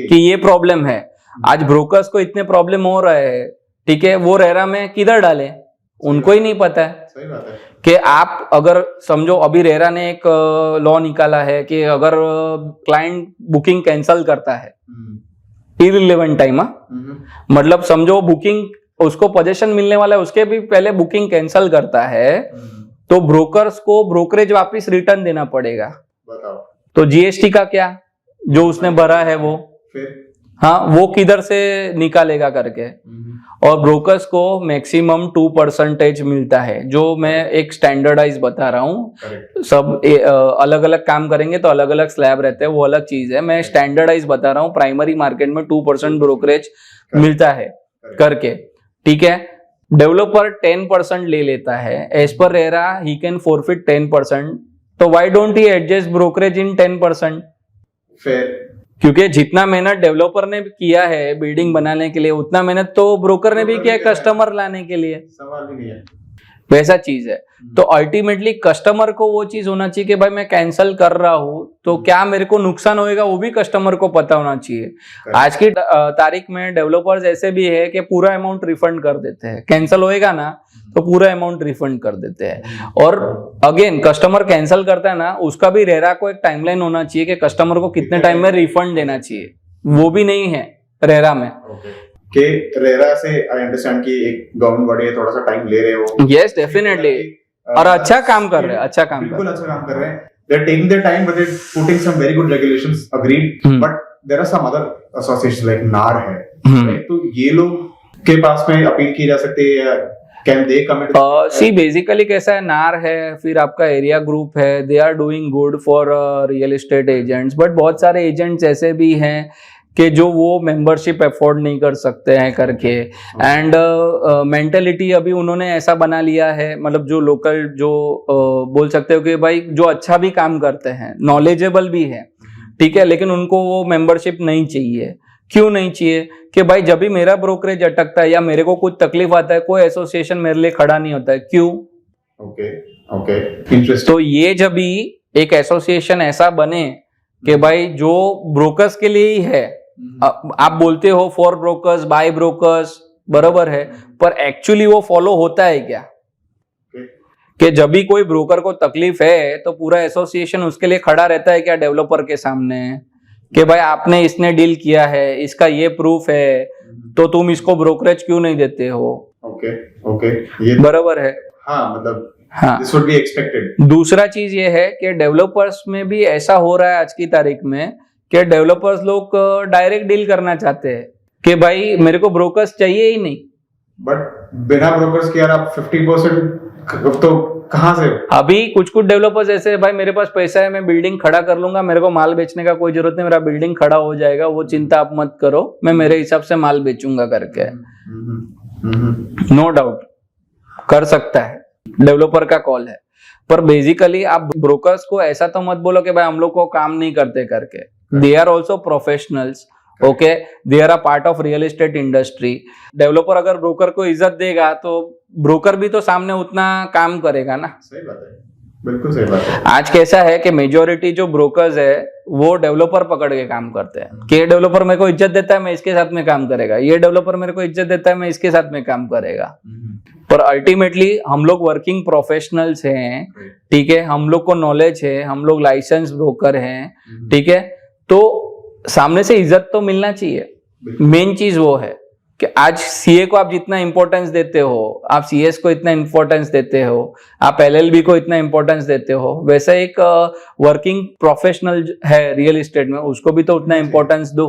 कि ये प्रॉब्लम है। आज ब्रोकर्स को इतने प्रॉब्लम हो रहे हैं, ठीक है, वो रेरा में किधर डाले उनको ही नहीं पता है। सही बात है कि आप अगर समझो अभी रेरा ने एक लॉ निकाला है कि अगर क्लाइंट बुकिंग कैंसिल करता है इररिलेवेंट टाइम, मतलब समझो बुकिंग उसको पोजीशन मिलने वाला है उसके भी पहले बुकिंग कैंसिल करता है, तो ब्रोकर्स को ब्रोकरेज वापस रिटर्न देना पड़ेगा। बताओ तो जीएसटी का क्या, जो उसने भरा है वो फिर, हाँ, वो किधर से निकालेगा करके। और ब्रोकर्स को मैक्सिमम 2% मिलता है, जो मैं एक स्टैंडर्डाइज बता रहा हूँ। सब अलग अलग काम करेंगे तो अलग अलग स्लैब रहते हैं, वो अलग चीज है। मैं स्टैंडर्डाइज बता रहा हूँ, प्राइमरी मार्केट में 2% ब्रोकरेज मिलता है करके, ठीक है। डेवलपर 10% ले लेता है, as per RERA he can forfeit 10%, तो why don't he adjust brokerage in 10%? फिर क्योंकि जितना मेहनत डेवलपर ने किया है बिल्डिंग बनाने के लिए, उतना मेहनत तो ब्रोकर ने भी किया है कस्टमर लाने के लिए। सवाल भी नहीं है, वैसा चीज है। तो अल्टीमेटली कस्टमर को वो चीज होना चाहिए कि भाई मैं कैंसिल कर रहा हूं तो क्या मेरे को नुकसान होएगा, वो भी कस्टमर को पता होना चाहिए। आज की तारीख में डेवलपर्स ऐसे भी है कि पूरा अमाउंट रिफंड कर देते हैं, कैंसिल होएगा ना तो पूरा अमाउंट रिफंड कर देते हैं। और अगेन कस्टमर कैंसिल करता है ना, उसका भी रेरा को एक टाइमलाइन होना चाहिए कि कस्टमर को कितने टाइम में रिफंड देना चाहिए, वो भी नहीं है रेरा में। कि रेरा से आई अंडरस्टैंड कि एक गवर्नमेंट बॉडी है, थोड़ा सा टाइम ले रहे हो। यस डेफिनेटली, और अच्छा काम कर रहे हैं, अच्छा काम कर बिल्कुल रहे अच्छा काम कर रहे हैं। They are taking their time, but they're putting some very good regulations. Agreed. But there are some other associations like NAR है, right? तो ये लोग के पास में अपील की जा सकती है, can they come into? See basically कैसा है, नार है, फिर आपका एरिया ग्रुप है, they are doing good for real estate agents, but बहुत सारे एजेंट्स ऐसे भी हैं कि जो वो मेंबरशिप अफोर्ड नहीं कर सकते हैं करके, एंड मेंटेलिटी अभी उन्होंने ऐसा बना लिया है, मतलब जो लोकल जो बोल सकते हो कि भाई जो अच्छा भी काम करते हैं, नॉलेजेबल भी है, ठीक है, लेकिन उनको वो मेंबरशिप नहीं चाहिए। क्यों नहीं चाहिए? कि भाई जब भी मेरा ब्रोकरेज अटकता है या मेरे को कुछ तकलीफ आता है, कोई एसोसिएशन मेरे लिए खड़ा नहीं होता है। क्यों? Okay interesting. तो ये जब भी एक एसोसिएशन ऐसा बने कि भाई जो ब्रोकर्स के लिए ही है, आप बोलते हो फॉर ब्रोकर्स बाय ब्रोकर्स, बराबर है, पर एक्चुअली वो फॉलो होता है क्या? कि जब भी कोई ब्रोकर को तकलीफ है तो पूरा एसोसिएशन उसके लिए खड़ा रहता है क्या डेवलपर के सामने, कि भाई आपने इसने डील किया है, इसका ये प्रूफ है, तो तुम इसको ब्रोकरेज क्यों नहीं देते हो? ओके ये बराबर है। हाँ, मतलब हाँ, दिस वुड बी एक्सपेक्टेड। दूसरा चीज ये है कि डेवलपर्स में भी ऐसा हो रहा है आज की तारीख में कि डेवलपर्स लोग डायरेक्ट डील करना चाहते हैं कि भाई मेरे को ब्रोकर्स चाहिए ही नहीं। बट बिना ब्रोकर्स के यार आप 50% तो कहाँ से? अभी कुछ डेवलपर्स ऐसे है, भाई मेरे पास पैसा है, मैं बिल्डिंग खड़ा कर लूंगा, मेरे को माल बेचने का कोई जरूरत नहीं, मेरा बिल्डिंग खड़ा हो जाएगा, वो चिंता आप मत करो, मैं मेरे हिसाब से माल बेचूंगा करके। नो डाउट कर सकता है, डेवलपर का कॉल है, पर बेसिकली आप ब्रोकर्स को ऐसा तो मत बोलो कि भाई हम लोग को काम नहीं करते करके। They are also professionals, okay, they are a part of real estate industry. Developer अगर ब्रोकर को इज्जत देगा तो ब्रोकर भी तो सामने उतना काम करेगा ना। सही बात है, बिल्कुल सही बात है। आज कैसा है कि मेजोरिटी जो ब्रोकर्स है वो डेवलपर पकड़ के काम करते हैं कि ये डेवलपर मेरे को इज्जत देता है, मैं इसके साथ में काम करेगा, ये डेवलपर मेरे को इज्जत देता है, मैं इसके साथ में काम करेगा। पर अल्टीमेटली हम लोग वर्किंग प्रोफेशनल्स हैं, ठीक है, हम लोग को नॉलेज है, हम लोग लाइसेंस ब्रोकर हैं, ठीक है, तो सामने से इज्जत तो मिलना चाहिए। मेन चीज वो है कि आज सीए को आप जितना इंपॉर्टेंस देते हो, आप सीएस को इतना इंपॉर्टेंस देते हो, आप एलएलबी को इतना इंपॉर्टेंस देते हो, वैसा एक वर्किंग प्रोफेशनल है रियल एस्टेट में, उसको भी तो उतना इंपॉर्टेंस दो।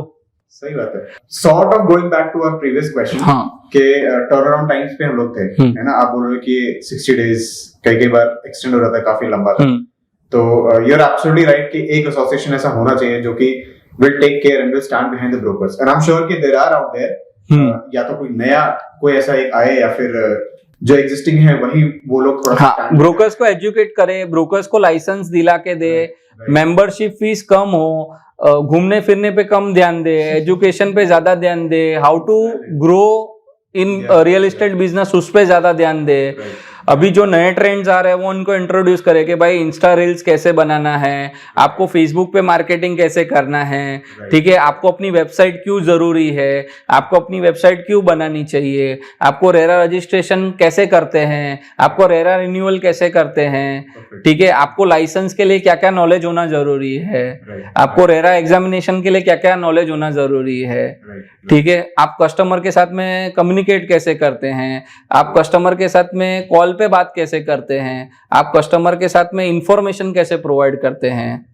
सही बात है। Sort of going back to our previous question, हाँ, के टर्न अराउंड टाइम्स पे हम लोग थे, है ना? आप बोल रहे हो कि 60 डेज कई बार एक्सटेंड हो जाता है, काफी लंबा था। तो यू आर एब्सोल्युटली राइट कि एक एसोसिएशन ऐसा होना चाहिए जो कि will take care and will stand behind the brokers, and I'm sure कि there are out there, या तो कोई नया कोई ऐसा एक आए या फिर जो एग्जिस्टिंग है वही वो लोग थोड़ा हाँ, ब्रोकर्स को एजुकेट करे, ब्रोकर्स को लाइसेंस दिला के दे, मेंबरशिप फीस कम हो, घूमने फिरने पे कम ध्यान दे, एजुकेशन पे ज्यादा ध्यान दे, how to grow in real estate business उस पे ज्यादा ध्यान दे। अभी जो नए ट्रेंड्स आ रहे हैं वो उनको इंट्रोड्यूस करे कि भाई इंस्टा रील्स कैसे बनाना है, आपको फेसबुक पे मार्केटिंग कैसे करना है, ठीक है, आपको अपनी वेबसाइट क्यों जरूरी है, आपको अपनी वेबसाइट क्यों बनानी चाहिए, आपको रेरा रजिस्ट्रेशन कैसे करते हैं, आपको रेरा रिन्यूअल कैसे करते हैं, ठीक है, आपको लाइसेंस के लिए क्या क्या नॉलेज होना जरूरी है, आपको रेरा एग्जामिनेशन के लिए क्या क्या नॉलेज होना जरूरी है, ठीक है, आप कस्टमर के साथ में कम्युनिकेट कैसे करते हैं, आप कस्टमर के साथ में कॉल पे बात कैसे करते हैं, आप कस्टमर के साथ में इंफॉर्मेशन कैसे प्रोवाइड करते हैं,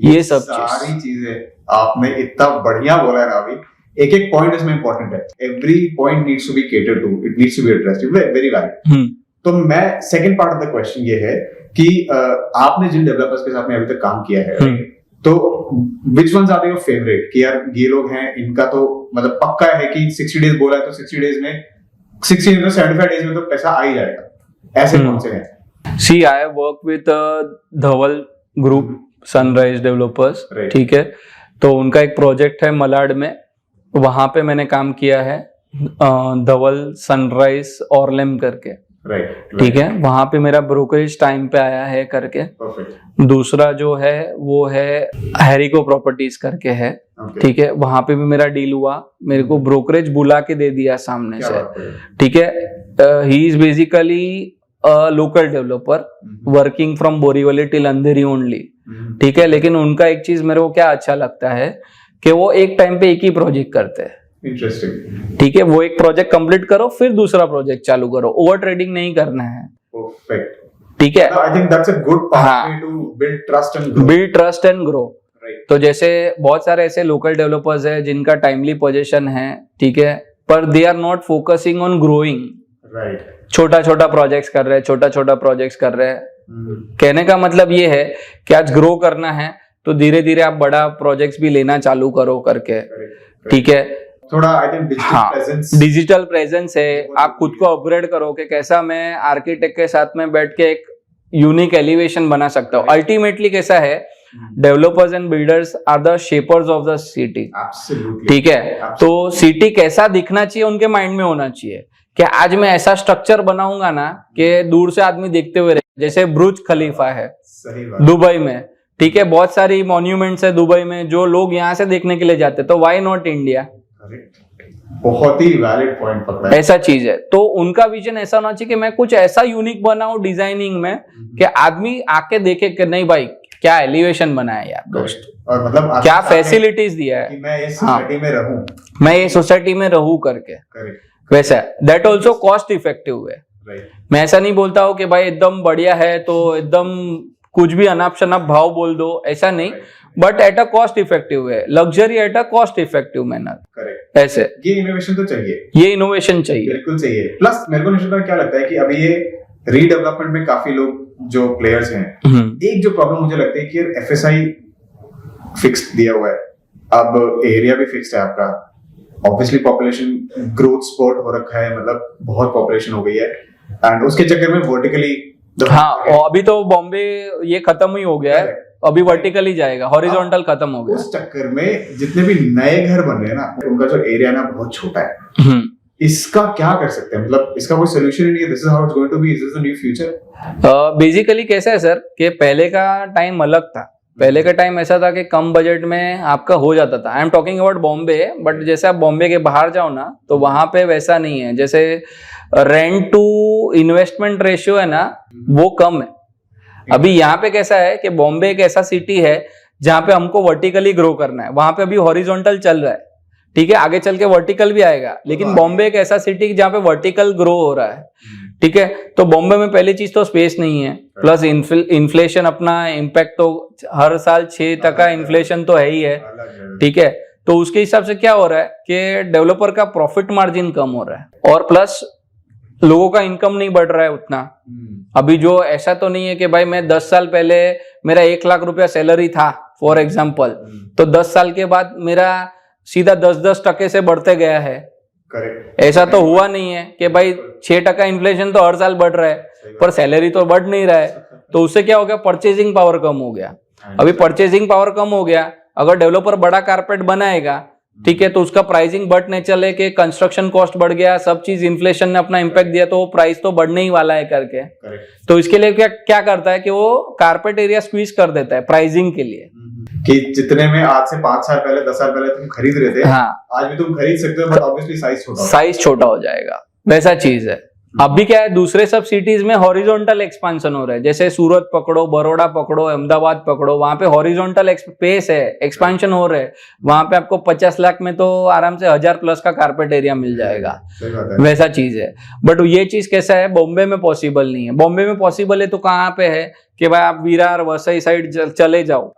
ये सब सारी चीजें आपने इतना बढ़िया बोला है ना। अभी एक एक पॉइंट इसमें इंपॉर्टेंट है, every point needs to be catered to, it needs to be addressed, very valid. तो मैं second part of the question ये है कि आपने जिन डेवलपर्स के साथ में अभी तक काम किया है, तो विच वंस आर योर फेवरेट कि यार ये लोग हैं, इनका तो मतलब पक्का है कि 60 डेज बोला है तो 60 डेज में 75 डेज में तो पैसा आ ही जाएगा, ऐसे कौन से हैं? See I have work with Dhaval group Sunrise Developers, ठीक है, तो उनका एक प्रोजेक्ट है मलाड में, वहां पे मैंने काम किया है, धवल सनराइज ऑर्लेम करके, ठीक है, वहां पे मेरा ब्रोकरेज टाइम पे आया है करके। दूसरा जो है वो है हैरिको प्रॉपर्टीज करके है, ठीक है, वहां पे भी मेरा डील हुआ, मेरे को ब्रोकरेज बुला के दे दिया सामने से, ठीक है, he is basically local developer working from Borivali till Andheri only, ठीक है, लेकिन उनका एक चीज मेरे को क्या अच्छा लगता है कि वो एक टाइम पे एक ही प्रोजेक्ट करते हैं, इंटरेस्टिंग। ठीक है, वो एक प्रोजेक्ट कंप्लीट करो फिर दूसरा प्रोजेक्ट चालू करो, ओवर ट्रेडिंग नहीं करना है। परफेक्ट। ठीक है, I think that's a good pathway to build trust and grow. तो जैसे बहुत सारे ऐसे लोकल डेवलपर्स है जिनका टाइमली पोजीशन है, ठीक है, पर they are not focusing on growing. Right. छोटा छोटा प्रोजेक्ट्स कर रहे हैं, छोटा छोटा प्रोजेक्ट्स कर रहे हैं। कहने का मतलब ये है कि आज ग्रो करना है तो धीरे धीरे आप बड़ा प्रोजेक्ट्स भी लेना चालू करो करके। ठीक है, थोड़ा आई थिंक डिजिटल प्रेजेंस है, आप खुद को अपग्रेड करो कि कैसा मैं आर्किटेक्ट के साथ में बैठ के एक यूनिक एलिवेशन बना सकता हूँ। अल्टीमेटली कैसा है, developers and builders are the shapers of the city. ठीक है, तो सिटी कैसा दिखना चाहिए उनके माइंड में होना चाहिए कि आज मैं ऐसा स्ट्रक्चर बनाऊंगा ना कि दूर से आदमी देखते हुए रहे। जैसे बुर्ज खलीफा है दुबई में, ठीक है, बहुत सारी मॉन्यूमेंट्स है दुबई में जो लोग यहाँ से देखने के लिए जाते हैं, तो व्हाई नॉट इंडिया। बहुत ही वैलिड पॉइंट पकड़ा है। ऐसा चीज है, तो उनका विजन ऐसा होना चाहिए कि मैं कुछ ऐसा यूनिक बनाऊं डिजाइनिंग में कि आदमी आके देखे कि नहीं भाई क्या एलिवेशन बनाया यार दोस्त, और मतलब क्या फैसिलिटीज दिया है कि मैं इस सोसाइटी में रहूं, मैं ये सोसाइटी में रहूं करके। वैसा दैट ऑल्सो कॉस्ट इफेक्टिव है। मैं ऐसा नहीं बोलता हूँ कि भाई एकदम बढ़िया है तो एकदम कुछ भी अनाप शनाप भाव बोल दो, ऐसा नहीं, but at a cost effective है, luxury at a cost effective manner. ऐसे ये इनोवेशन तो चाहिए, ये इनोवेशन चाहिए, बिल्कुल चाहिए। प्लस मेरे को निश्चित क्या लगता है कि अभी ये रीडेवलपमेंट में काफी लोग जो प्लेयर्स हैं, एक जो प्रॉब्लम मुझे लगती है कि एफएसआई फिक्स दिया हुआ है, अब एरिया भी फिक्स है आपका, ऑब्वियसली पॉपुलेशन ग्रोथ स्पॉट हो रखा है, मतलब बहुत पॉपुलेशन हो गई है, एंड उसके चक्कर में वर्टिकली हाँ, और अभी तो बॉम्बे ये खत्म ही हो गया है, अभी वर्टिकली जाएगा, हॉरिजॉन्टल खत्म हो गया। उस चक्कर में जितने भी नए घर बन रहे हैं ना, उनका जो एरिया ना बहुत छोटा है। इसका क्या कर सकते हैं, मतलब इसका कोई सोल्यूशन नहीं है, this is how it's going to be, is this the new future? Basically कैसा है सर कि पहले का टाइम अलग था। पहले का टाइम ऐसा था कि कम बजट में आपका हो जाता था। I am talking about Bombay, but जैसे आप बॉम्बे के बाहर जाओ ना तो वहां पे वैसा नहीं है। जैसे रेंट टू इन्वेस्टमेंट रेशियो है ना, वो कम है। अभी यहाँ पे कैसा है कि बॉम्बे एक ऐसा सिटी है जहाँ पे हमको वर्टिकली ग्रो करना है, वहां पे अभी हॉरिजॉन्टल चल रहा है, ठीक है, आगे चल के वर्टिकल भी आएगा, लेकिन बॉम्बे एक ऐसा सिटी जहाँ पे वर्टिकल ग्रो हो रहा है। ठीक है, तो बॉम्बे में पहली चीज तो स्पेस नहीं है, प्लस इन्फ्लेशन अपना इम्पैक्ट तो हर साल 6% इन्फ्लेशन तो है ही है। ठीक है, तो उसके हिसाब से क्या हो रहा है कि डेवलपर का प्रॉफिट मार्जिन कम हो रहा है, और प्लस लोगों का इनकम नहीं बढ़ रहा है उतना। अभी जो ऐसा तो नहीं है कि भाई मैं 10 साल पहले मेरा 1 लाख रुपया सैलरी था फॉर एग्जाम्पल, तो 10 साल के बाद मेरा सीधा 10% से बढ़ते गया है। करेक्ट, ऐसा तो हुआ नहीं है कि भाई 6% इन्फ्लेशन तो हर साल बढ़ रहा है, पर सैलरी तो बढ़ नहीं रहा है। तो उससे क्या हो गया, परचेजिंग पावर कम हो गया। अभी परचेजिंग पावर कम हो गया, अगर डेवलपर बड़ा कारपेट बनाएगा, ठीक है, तो उसका प्राइसिंग बढ़ नेचर है कि कंस्ट्रक्शन कॉस्ट बढ़ गया, सब चीज इन्फ्लेशन ने अपना इम्पैक्ट दिया, तो वो प्राइस तो बढ़ने ही वाला है करके। तो इसके लिए क्या करता है कि वो कारपेट एरिया स्क्वीज कर देता है प्राइसिंग के लिए, कि जितने में आज से 5 साल पहले 10 साल पहले तुम खरीद रहे थे, हाँ, आज भी तुम खरीद सकते हो, बट ऑब्वियसली साइज छोटा हो जाएगा। वैसा चीज है। अभी क्या है, दूसरे सब सिटीज में हॉरिजॉन्टल एक्सपांशन हो रहा है, जैसे सूरत पकड़ो, बड़ौदा पकड़ो, अहमदाबाद पकड़ो, वहां पे हॉरिजॉन्टल पेस है, एक्सपांशन हो रहा है। वहां पे आपको 50 लाख में तो आराम से 1000 प्लस का कारपेट एरिया मिल जाएगा। वैसा चीज है, बट ये चीज कैसा है, बॉम्बे में पॉसिबल नहीं है। बॉम्बे में पॉसिबल है तो कहाँ पे है कि भाई आप विरार वसई साइड चले जाओ,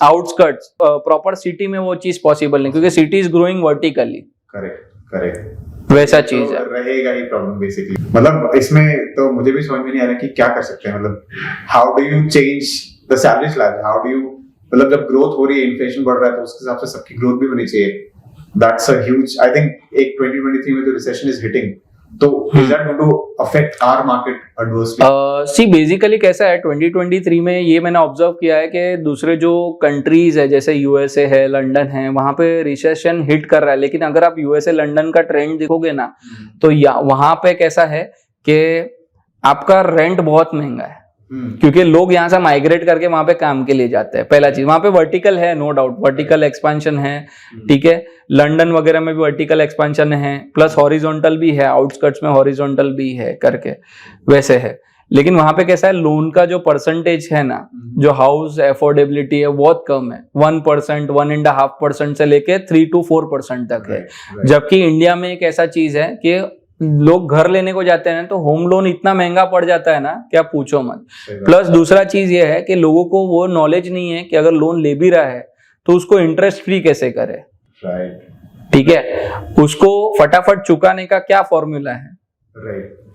आउटस्कर्ट्स। प्रॉपर सिटी में वो चीज पॉसिबल नहीं, क्योंकि city is growing vertically. Correct, वैसा चीज है, रहेगा ही प्रॉब्लम बेसिकली। मतलब इसमें तो मुझे भी समझ में नहीं आ रहा कि क्या कर सकते हैं, मतलब how do you change the salary slab, how do you, मतलब जब ग्रोथ हो रही है, इन्फ्लेशन बढ़ रहा है, तो उसके हिसाब से सबकी ग्रोथ भी होनी चाहिए। That's a huge, I think एक 2023 में जो रिसेशन इज हिटिंग, तो is that going to affect our market adversely? See basically कैसा है, 2023 में ये मैंने ऑब्जर्व किया है कि दूसरे जो कंट्रीज है, जैसे यूएसए है, लंदन है, वहां पे रिसेशन हिट कर रहा है। लेकिन अगर आप यूएसए लंदन का ट्रेंड देखोगे ना, तो वहां पे कैसा है कि आपका रेंट बहुत महंगा है, क्योंकि लोग यहाँ से माइग्रेट करके वहां पे काम के लिए जाते हैं। पहला चीज, वहां पे वर्टिकल है, नो डाउट वर्टिकल एक्सपेंशन है, ठीक है, लंदन वगैरह में भी वर्टिकल एक्सपेंशन है, प्लस हॉरिजॉन्टल भी है, आउटस्कर्ट्स में हॉरिजॉन्टल भी है करके, वैसे है। लेकिन वहां पे कैसा है, लोन का जो परसेंटेज है ना, जो हाउस अफोर्डेबिलिटी है बहुत कम है, 1%, 1.5% से लेके 3 to 4% तक है। जबकि इंडिया में एक ऐसा चीज है कि लोग घर लेने को जाते हैं तो होम लोन इतना महंगा पड़ जाता है ना कि आप पूछो मत। प्लस दूसरा चीज ये है कि लोगों को वो नॉलेज नहीं है कि अगर लोन ले भी रहा है तो उसको इंटरेस्ट फ्री कैसे करे, ठीक है, उसको फटाफट चुकाने का क्या फॉर्मूला है,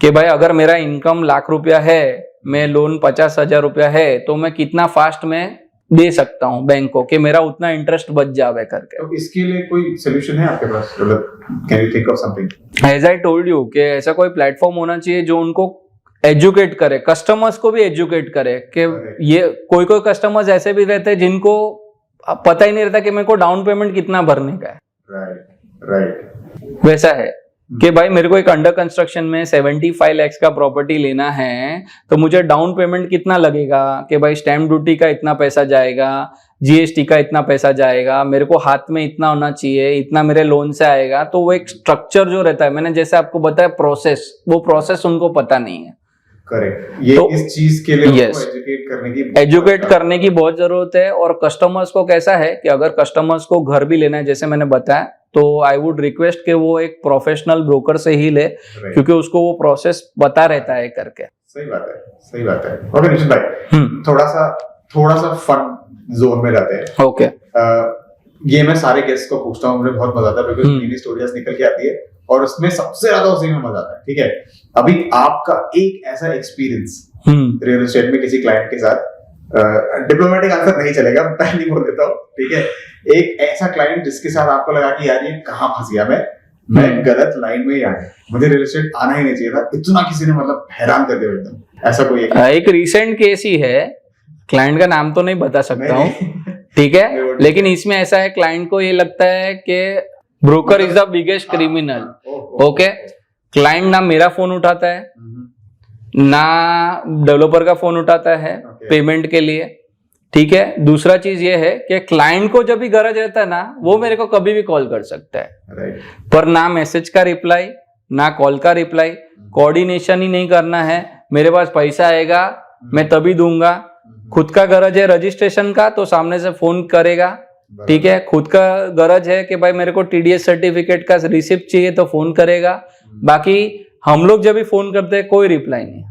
कि भाई अगर मेरा इनकम ₹1,00,000 है, मैं लोन 50,000 रुपया है, तो मैं कितना फास्ट में दे सकता हूँ बैंक को कि मेरा उतना इंटरेस्ट बच जावे करके। तो इसके लिए कोई सोल्यूशन है आपके पास? Can you think of something? As I told you कि ऐसा कोई प्लेटफॉर्म होना चाहिए जो उनको एजुकेट करे, कस्टमर्स को भी एजुकेट करे कि ये कोई कस्टमर्स ऐसे भी रहते हैं जिनको पता ही नहीं रहता कि मेरे को डाउन पेमेंट कितना भरने का है। राइट। वैसा है कि भाई मेरे को एक अंडर कंस्ट्रक्शन में 75 लाख का प्रॉपर्टी लेना है, तो मुझे डाउन पेमेंट कितना लगेगा, कि भाई स्टैम्प ड्यूटी का इतना पैसा जाएगा, जीएसटी का इतना पैसा जाएगा, मेरे को हाथ में इतना होना चाहिए, इतना मेरे लोन से आएगा। तो वो एक स्ट्रक्चर जो रहता है, मैंने जैसे आपको बताया प्रोसेस, वो प्रोसेस उनको पता नहीं है। करेक्ट। ये तो, इस चीज के लिए एजुकेट करने की बहुत जरूरत है। और कस्टमर्स को कैसा है कि अगर कस्टमर्स को घर भी लेना है, जैसे मैंने बताया, तो आई वुड रिक्वेस्ट कि वो एक प्रोफेशनल ब्रोकर से ही ले, क्योंकि उसको वो प्रोसेस पता रहता है करके। सही बात है, सही बात है। ओके निशित भाई, थोड़ा सा फन जोन में जाते हैं। ओके। ये मैं सारे गेस्ट को पूछता हूँ, मुझे बहुत मजा आता है बिकॉज़ मेरी स्टोरीज निकल के आती है और उसमें सबसे ज्यादा उसी में मजा आता है। ठीक है, अभी आपका एक ऐसा एक्सपीरियंस रियल एस्टेट में किसी क्लाइंट के साथ, डिप्लोमेटिक आंसर नहीं चलेगा, पहले बोल देता हूँ, ठीक है, एक ऐसा क्लाइंट जिसके साथ आपको लगा कि यार ये कहाँ फंस गया, मैं गलत लाइन में ही आ गया, मुझे रियल एस्टेट आना ही नहीं चाहिए था, इतना किसी ने मतलब हैरान कर दिया एकदम, ऐसा कोई एक रिसेंट केस ही है, क्लाइंट का नाम तो नहीं बता सकता हूँ, ठीक है, लेकिन इसमें ऐसा है, क्लाइंट को ये लगता है कि broker is the biggest criminal. Okay, client ना मेरा फोन उठाता है, ना डेवलपर का फोन उठाता है पेमेंट के लिए, ठीक है। दूसरा चीज ये है कि क्लाइंट को जब भी गरज रहता है ना, वो मेरे को कभी भी कॉल कर सकता है, पर ना मैसेज का रिप्लाई, ना कॉल का रिप्लाई, कोऑर्डिनेशन ही नहीं करना है, मेरे पास पैसा आएगा मैं तभी दूंगा, खुद का गरज है रजिस्ट्रेशन का तो सामने से फोन करेगा, ठीक है, खुद का गरज है कि भाई मेरे को टीडीएस सर्टिफिकेट का रिसिप्ट चाहिए तो फोन करेगा, बाकी हम लोग जब भी फोन करते हैं कोई रिप्लाई नहीं।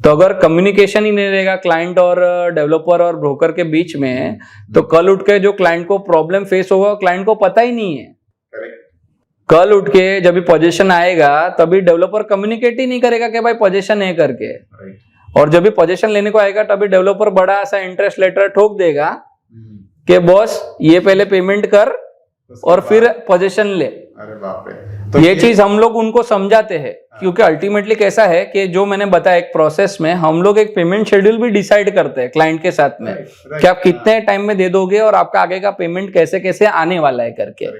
तो अगर कम्युनिकेशन ही नहीं रहेगा क्लाइंट और डेवलपर और ब्रोकर के बीच में, तो कल उठ के जो क्लाइंट को प्रॉब्लम फेस होगा क्लाइंट को पता ही नहीं है। कल उठ के जब भी पोजीशन आएगा तभी डेवलपर कम्युनिकेट ही नहीं करेगा कि भाई पोजीशन है करके, और जब भी पोजीशन लेने को आएगा तभी डेवलपर बड़ा सा इंटरेस्ट लेटर ठोक देगा कि बॉस ये पहले पेमेंट कर और फिर पोजीशन ले। अरे बाप रे, तो ये चीज हम लोग उनको समझाते हैं, क्योंकि अल्टीमेटली कैसा है कि जो मैंने बताया एक प्रोसेस में हम लोग एक पेमेंट शेड्यूल भी डिसाइड करते हैं क्लाइंट के साथ में, कि आप कितने टाइम में दे दोगे और आपका आगे का पेमेंट कैसे कैसे आने वाला है करके,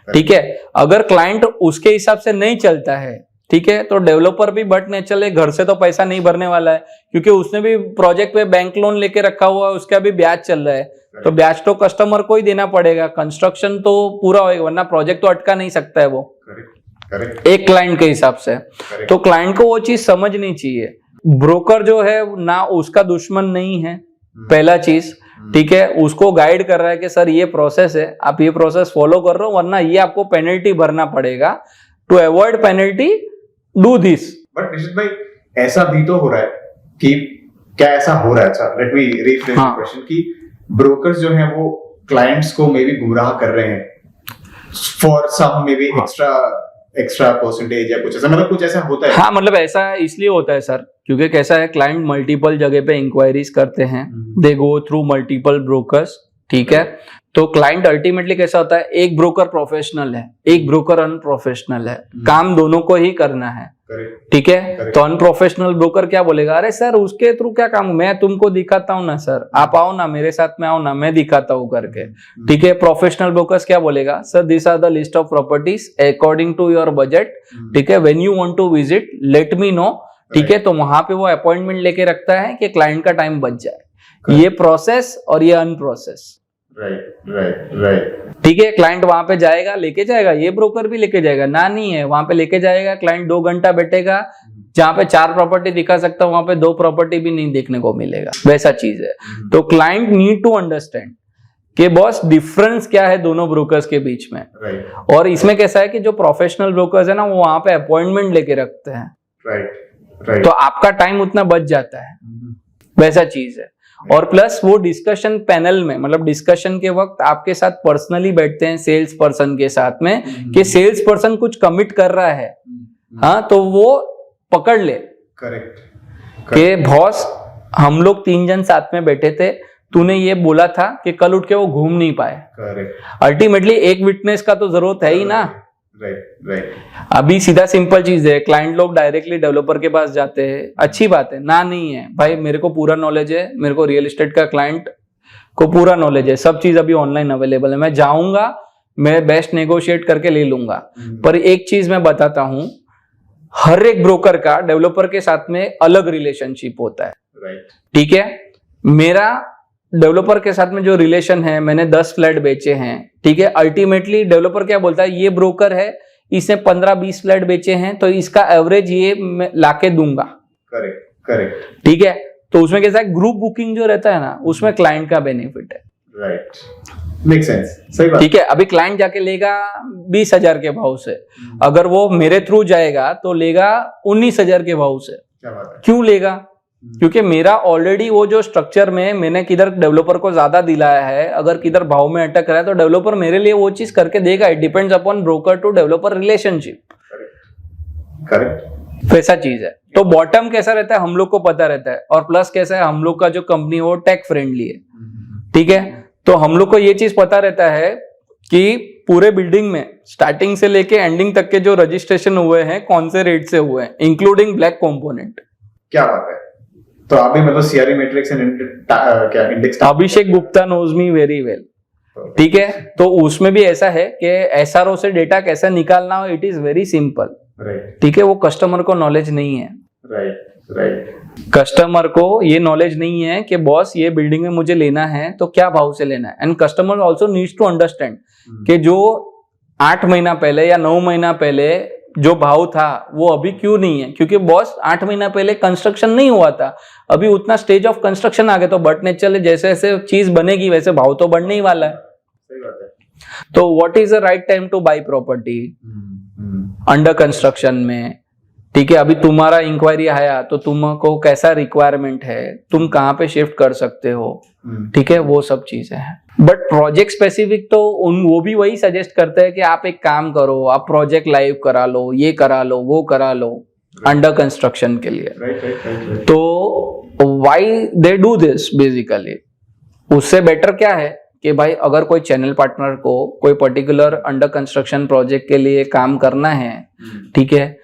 ठीक है। अगर क्लाइंट उसके हिसाब से नहीं चलता है, ठीक है, तो डेवलपर भी बट नेचुरली घर से तो पैसा नहीं भरने वाला है, क्योंकि उसने भी प्रोजेक्ट पे बैंक लोन लेके रखा हुआ है, उसका भी ब्याज चल रहा है, तो ब्याज तो कस्टमर को ही देना पड़ेगा, कंस्ट्रक्शन तो पूरा होएगा, वरना प्रोजेक्ट तो अटका नहीं सकता है वो। करेक्ट। एक क्लाइंट के हिसाब से, तो क्लाइंट को वो चीज समझनी चाहिए। ब्रोकर जो है ना उसका दुश्मन नहीं है, पहला चीज, ठीक है, उसको गाइड कर रहा है कि सर ये प्रोसेस है, आप ये प्रोसेस फॉलो कर रहे हो, वरना ये आपको पेनल्टी भरना पड़ेगा, to avoid penalty do this. But Nishit भाई ऐसा भी तो हो रहा है कि क्या ऐसा हो रहा है, अच्छा let me refresh the question, कि ब्रोकर्स जो हैं वो क्लाइंट्स को मे बी गुमराह कर रहे हैं for some maybe extra percentage या कुछ ऐसा, मतलब कुछ ऐसा होता है? हाँ, मतलब ऐसा इसलिए होता है सर, क्योंकि कैसा है, क्लाइंट मल्टीपल जगह पे इंक्वायरीज करते हैं, दे गो थ्रू मल्टीपल ब्रोकर्स, ठीक है, तो क्लाइंट अल्टीमेटली कैसा होता है, एक ब्रोकर प्रोफेशनल है, एक ब्रोकर अनप्रोफेशनल है, काम दोनों को ही करना है, ठीक है। तो अनप्रोफेशनल ब्रोकर क्या बोलेगा, अरे सर उसके थ्रू क्या काम, मैं तुमको दिखाता हूँ ना सर, आप आओ ना मेरे साथ में, आओ ना मैं दिखाता हूँ करके, ठीक है। प्रोफेशनल ब्रोकर्स क्या बोलेगा, sir this are the list of properties according to your budget, ठीक है, when you want to visit let me know, ठीक है। तो वहां पे वो अपॉइंटमेंट लेके रखता है कि क्लाइंट का टाइम बच जाए। ये प्रोसेस और ये अनप्रोसेस, राइट ठीक है, क्लाइंट वहां पे जाएगा, लेके जाएगा, ये ब्रोकर भी लेके जाएगा ना, नहीं है वहां पे लेके जाएगा, क्लाइंट 2 घंटा बैठेगा, जहां पे 4 प्रॉपर्टी दिखा सकता है वहां पे 2 प्रॉपर्टी भी नहीं देखने को मिलेगा, वैसा चीज है। तो क्लाइंट नीड टू अंडरस्टैंड कि बॉस डिफरेंस क्या है दोनों ब्रोकर्स के बीच में। राइट और इसमें कैसा है कि जो प्रोफेशनल ब्रोकर्स है ना, वो वहां पे अपॉइंटमेंट लेके रखते हैं, राइट तो आपका टाइम उतना बच जाता है, वैसा चीज है। और प्लस वो डिस्कशन पैनल में, मतलब डिस्कशन के वक्त आपके साथ पर्सनली बैठते हैं सेल्स पर्सन के साथ में, कि सेल्स पर्सन कुछ कमिट कर रहा है, हाँ, तो वो पकड़ ले करेक्ट कि बॉस हम लोग 3 जन साथ में बैठे थे, तूने ये बोला था कि कल उठ के वो घूम नहीं पाए। करेक्ट अल्टीमेटली एक विटनेस का तो जरूरत है ही ना। राइट अभी सीधा सिंपल चीज है, क्लाइंट लोग डायरेक्टली डेवलपर के पास जाते हैं, अच्छी बात है ना, नहीं है भाई, मेरे को पूरा नॉलेज है, मेरे को रियल एस्टेट का क्लाइंट को पूरा नॉलेज है, सब चीज अभी ऑनलाइन अवेलेबल है, मैं जाऊंगा, मैं बेस्ट नेगोशिएट करके ले लूंगा। पर एक चीज मैं बताता हूं, हर एक ब्रोकर का डेवलपर के साथ में अलग रिलेशनशिप होता है, राइट ठीक है। मेरा डेवलपर के साथ में जो रिलेशन है, मैंने 10 फ्लैट बेचे हैं, ठीक है, अल्टीमेटली डेवलपर क्या बोलता है, ये ब्रोकर है, इसने 15-20 फ्लैट बेचे हैं, तो इसका एवरेज ये मैं लाके दूंगा, करेक्ट ठीक है। तो उसमें कैसा है, ग्रुप बुकिंग जो रहता है ना, उसमें क्लाइंट का बेनिफिट है, राइट मेक सेंस, सही बात, ठीक है। अभी क्लाइंट जाके लेगा 20,000 के भाव से, अगर वो मेरे थ्रू जाएगा तो लेगा 19,000 के भाव से। क्या बात है, क्यों लेगा? क्योंकि मेरा ऑलरेडी वो जो स्ट्रक्चर में मैंने किधर डेवलपर को ज्यादा दिलाया है, अगर किधर भाव में अटक रहा है तो डेवलपर मेरे लिए वो चीज करके देगा। It depends upon broker to developer relationship, correct वैसा चीज है। तो बॉटम कैसा रहता है हम लोग को पता रहता है, और प्लस कैसा है, हम लोग का जो कंपनी वो टेक फ्रेंडली है, ठीक है। तो हम लोग को ये चीज पता रहता है कि पूरे बिल्डिंग में स्टार्टिंग से लेके एंडिंग तक के जो रजिस्ट्रेशन हुए हैं कौन से रेट से हुए हैं, इंक्लूडिंग ब्लैक कंपोनेंट। क्या बात है, तो आप भी मतलब सीआरई मैट्रिक्स एंड क्या इंडेक्स, Abhishek Gupta knows me very well, ठीक है। तो उसमें भी ऐसा है कि एसआरओ से डेटा कैसे निकालना हो, it is very simple, right ठीक है। वो कस्टमर को नॉलेज नहीं है, राइट कस्टमर को ये नॉलेज नहीं है कि बॉस ये बिल्डिंग में मुझे लेना है तो क्या भाव से लेना है। And customer also needs to understand कि जो 8 महीना पहले या 9 महीना पहले जो भाव था वो अभी क्यों नहीं है, क्योंकि बॉस 8 महीना पहले कंस्ट्रक्शन नहीं हुआ था, अभी उतना स्टेज ऑफ कंस्ट्रक्शन आ गया, तो बट नेचुरली जैसे जैसे चीज बनेगी वैसे भाव तो बढ़ने ही वाला है। सही बात है, तो what is the right time to buy property under construction में, ठीक है। अभी तुम्हारा इंक्वायरी आया तो तुमको कैसा रिक्वायरमेंट है, तुम कहाँ पे शिफ्ट कर सकते हो, ठीक है, वो सब चीजें हैं। बट प्रोजेक्ट स्पेसिफिक तो वो भी वही सजेस्ट करते हैं कि आप एक काम करो, आप प्रोजेक्ट लाइव करा लो, ये करा लो, वो करा लो अंडर कंस्ट्रक्शन के लिए। राइट तो why they do this basically, उससे बेटर क्या है कि भाई अगर कोई चैनल पार्टनर को कोई पर्टिकुलर अंडर कंस्ट्रक्शन प्रोजेक्ट के लिए काम करना है, ठीक है,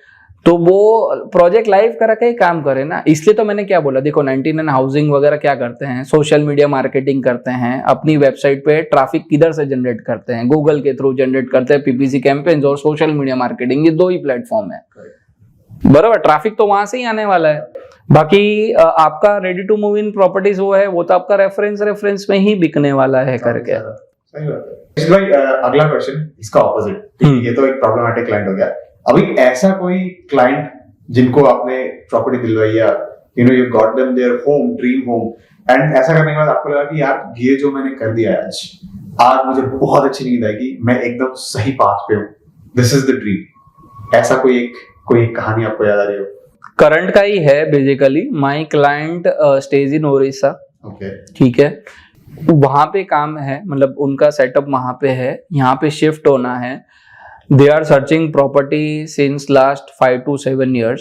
तो वो प्रोजेक्ट लाइव करा के ही काम करे ना। इसलिए तो मैंने क्या बोला, देखो 99 हाउसिंग वगैरह क्या करते हैं, सोशल मीडिया मार्केटिंग करते हैं, अपनी वेबसाइट पे ट्रैफिक किधर से जनरेट करते हैं, गूगल के थ्रू जनरेट करते हैं, पीपीसी कैंपेन्स और सोशल मीडिया मार्केटिंग, ये 2 ही प्लेटफॉर्म है, बराबर। ट्रैफिक तो वहां से ही आने वाला है, बाकी आपका ready to move in properties वो है, वो तो आपका रेफरेंस में ही बिकने वाला है करके। सही बात है भाई। अगला क्वेश्चन इसका ऑपोजिट, ये तो एक प्रॉब्लमैटिक क्लाइंट हो गया। अभी ऐसा कोई क्लाइंट जिनको आपने प्रॉपर्टी दिलवाई या you know you got them their home, dream home, and ऐसा करने के बाद आपको लगा कि यार ये जो मैंने कर दिया आज मुझे बहुत अच्छी नींद आएगी, मैं एकदम सही पाथ पे हूँ, दिस इज द ड्रीम, ऐसा कोई कहानी आपको याद आ रही हो? करंट का ही है basically. My client stage in Odisha, okay, ठीक है, वहां पे काम है, मतलब उनका सेटअप वहां पे है, यहाँ पे शिफ्ट होना है। They are searching property since last 5 to 7 years,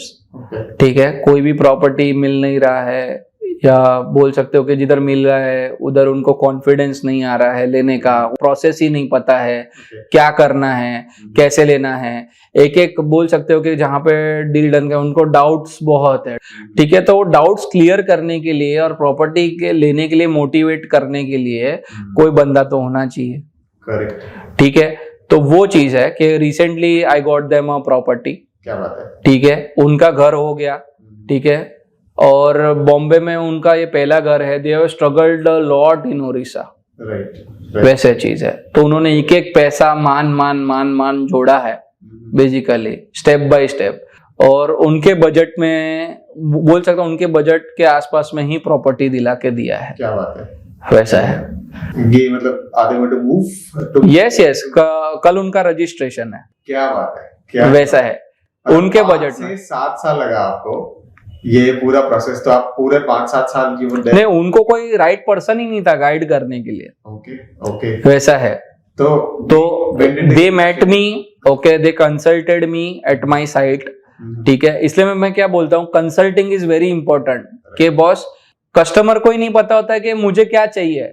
ठीक है। कोई भी प्रॉपर्टी मिल नहीं रहा है, या बोल सकते हो कि जिधर मिल रहा है उधर उनको कॉन्फिडेंस नहीं आ रहा है लेने का, प्रोसेस ही नहीं पता है क्या करना है, कैसे लेना है। एक बोल सकते हो कि जहाँ पे डील डन का उनको डाउट्स बहुत है, ठीक है। तो वो डाउट्स क्लियर करने के लिए और प्रॉपर्टी के लेने के लिए मोटिवेट करने के लिए कोई बंदा तो होना चाहिए, करेक्ट, ठीक है। तो वो चीज है कि recently I got them a property, क्या बात है, ठीक है, उनका घर हो गया, ठीक है, और बॉम्बे में उनका ये पहला घर है। They have struggled a lot in Odisha, right वैसे चीज है। तो उन्होंने एक एक पैसा मान जोड़ा है बेसिकली स्टेप बाय स्टेप, और उनके बजट में बोल सकता हूँ उनके बजट के आसपास में ही प्रॉपर्टी दिला के दिया है। क्या बात है, वैसा है ये मतलब आधे में टू मूव। यस कल उनका रजिस्ट्रेशन है। क्या बात है, क्या वैसा है उनके बजट में। 7 साल लगा आपको ये पूरा प्रोसेस, तो आप पूरे 5-7 साल की वो नहीं, उनको कोई राइट पर्सन ही नहीं था गाइड करने के लिए। ओके ओके वैसा है। तो they met me, okay, they consulted me at my site, ठीक है। इसलिए मैं क्या बोलता हूँ, कंसल्टिंग इज वेरी इंपॉर्टेंट। कि बॉस कस्टमर को ही नहीं पता होता है कि मुझे क्या चाहिए।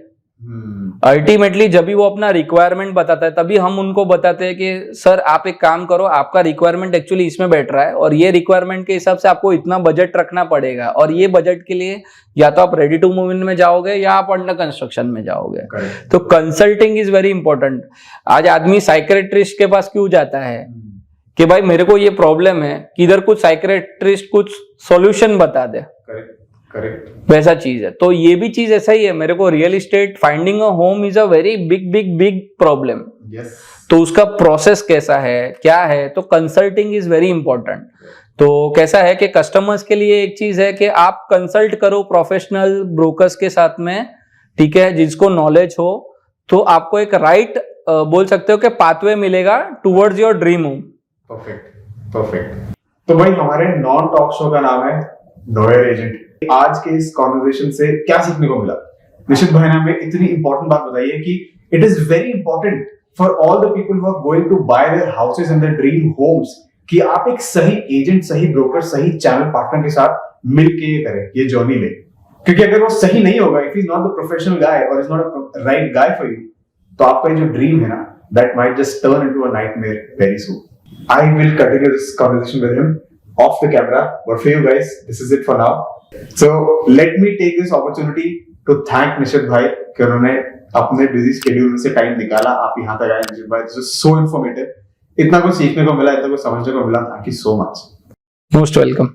अल्टीमेटली जब भी वो अपना रिक्वायरमेंट बताता है तभी हम उनको बताते हैं कि सर आप एक काम करो, आपका रिक्वायरमेंट एक्चुअली इसमें बैठ रहा है और ये रिक्वायरमेंट के हिसाब से आपको इतना बजट रखना पड़ेगा, और ये बजट के लिए या तो आप रेडी टू मूव इन में जाओगे या आप अंडर कंस्ट्रक्शन में जाओगे। तो कंसल्टिंग इज वेरी इंपॉर्टेंट। आज आदमी साइकियाट्रिस्ट के पास क्यों जाता है कि भाई मेरे को ये प्रॉब्लम है, किधर कुछ साइकियाट्रिस्ट कुछ सॉल्यूशन बता दे। करेक्ट वैसा चीज है। तो ये भी चीज ऐसा ही है, मेरे को real estate finding a home is a very big problem. तो उसका प्रोसेस कैसा है, क्या है, तो कंसल्टिंग इज वेरी इंपॉर्टेंट। तो कैसा है कि कस्टमर्स के लिए एक चीज है कि आप कंसल्ट करो प्रोफेशनल ब्रोकर्स के साथ में, ठीक है, जिसको नॉलेज हो, तो आपको एक राइट बोल सकते हो कि पाथवे मिलेगा towards your dream home. Perfect. तो भाई हमारे नॉन टॉक शो का नाम है नोयर एजेंट। आज के इस कॉन्वर्सेशन से क्या सीखने को मिला? निशित भाई ने हमें इतनी इंपॉर्टेंट बात बताई है कि it is very important for all the people who are going to buy their houses and their dream homes कि आप एक सही एजेंट, सही ब्रोकर, सही चैनल पार्टनर के साथ मिलके करें ये जर्नी ले। क्योंकि अगर वो सही नहीं होगा, if he is not the professional guy और is not a right guy for you, तो आपका जो ड्रीम है ना, that might just turn into a nightmare very soon. I will continue this conversation with him off the camera, but for you guys, this is it for now. So let me take this opportunity to thank निशित भाई कि उन्होंने अपने बिजी शेड्यूल में से टाइम निकाला, आप यहाँ तक आए। निशित भाई, this is so informative. इतना कुछ सीखने को मिला, इतना कुछ समझने को मिला। Thank you so much. Most welcome.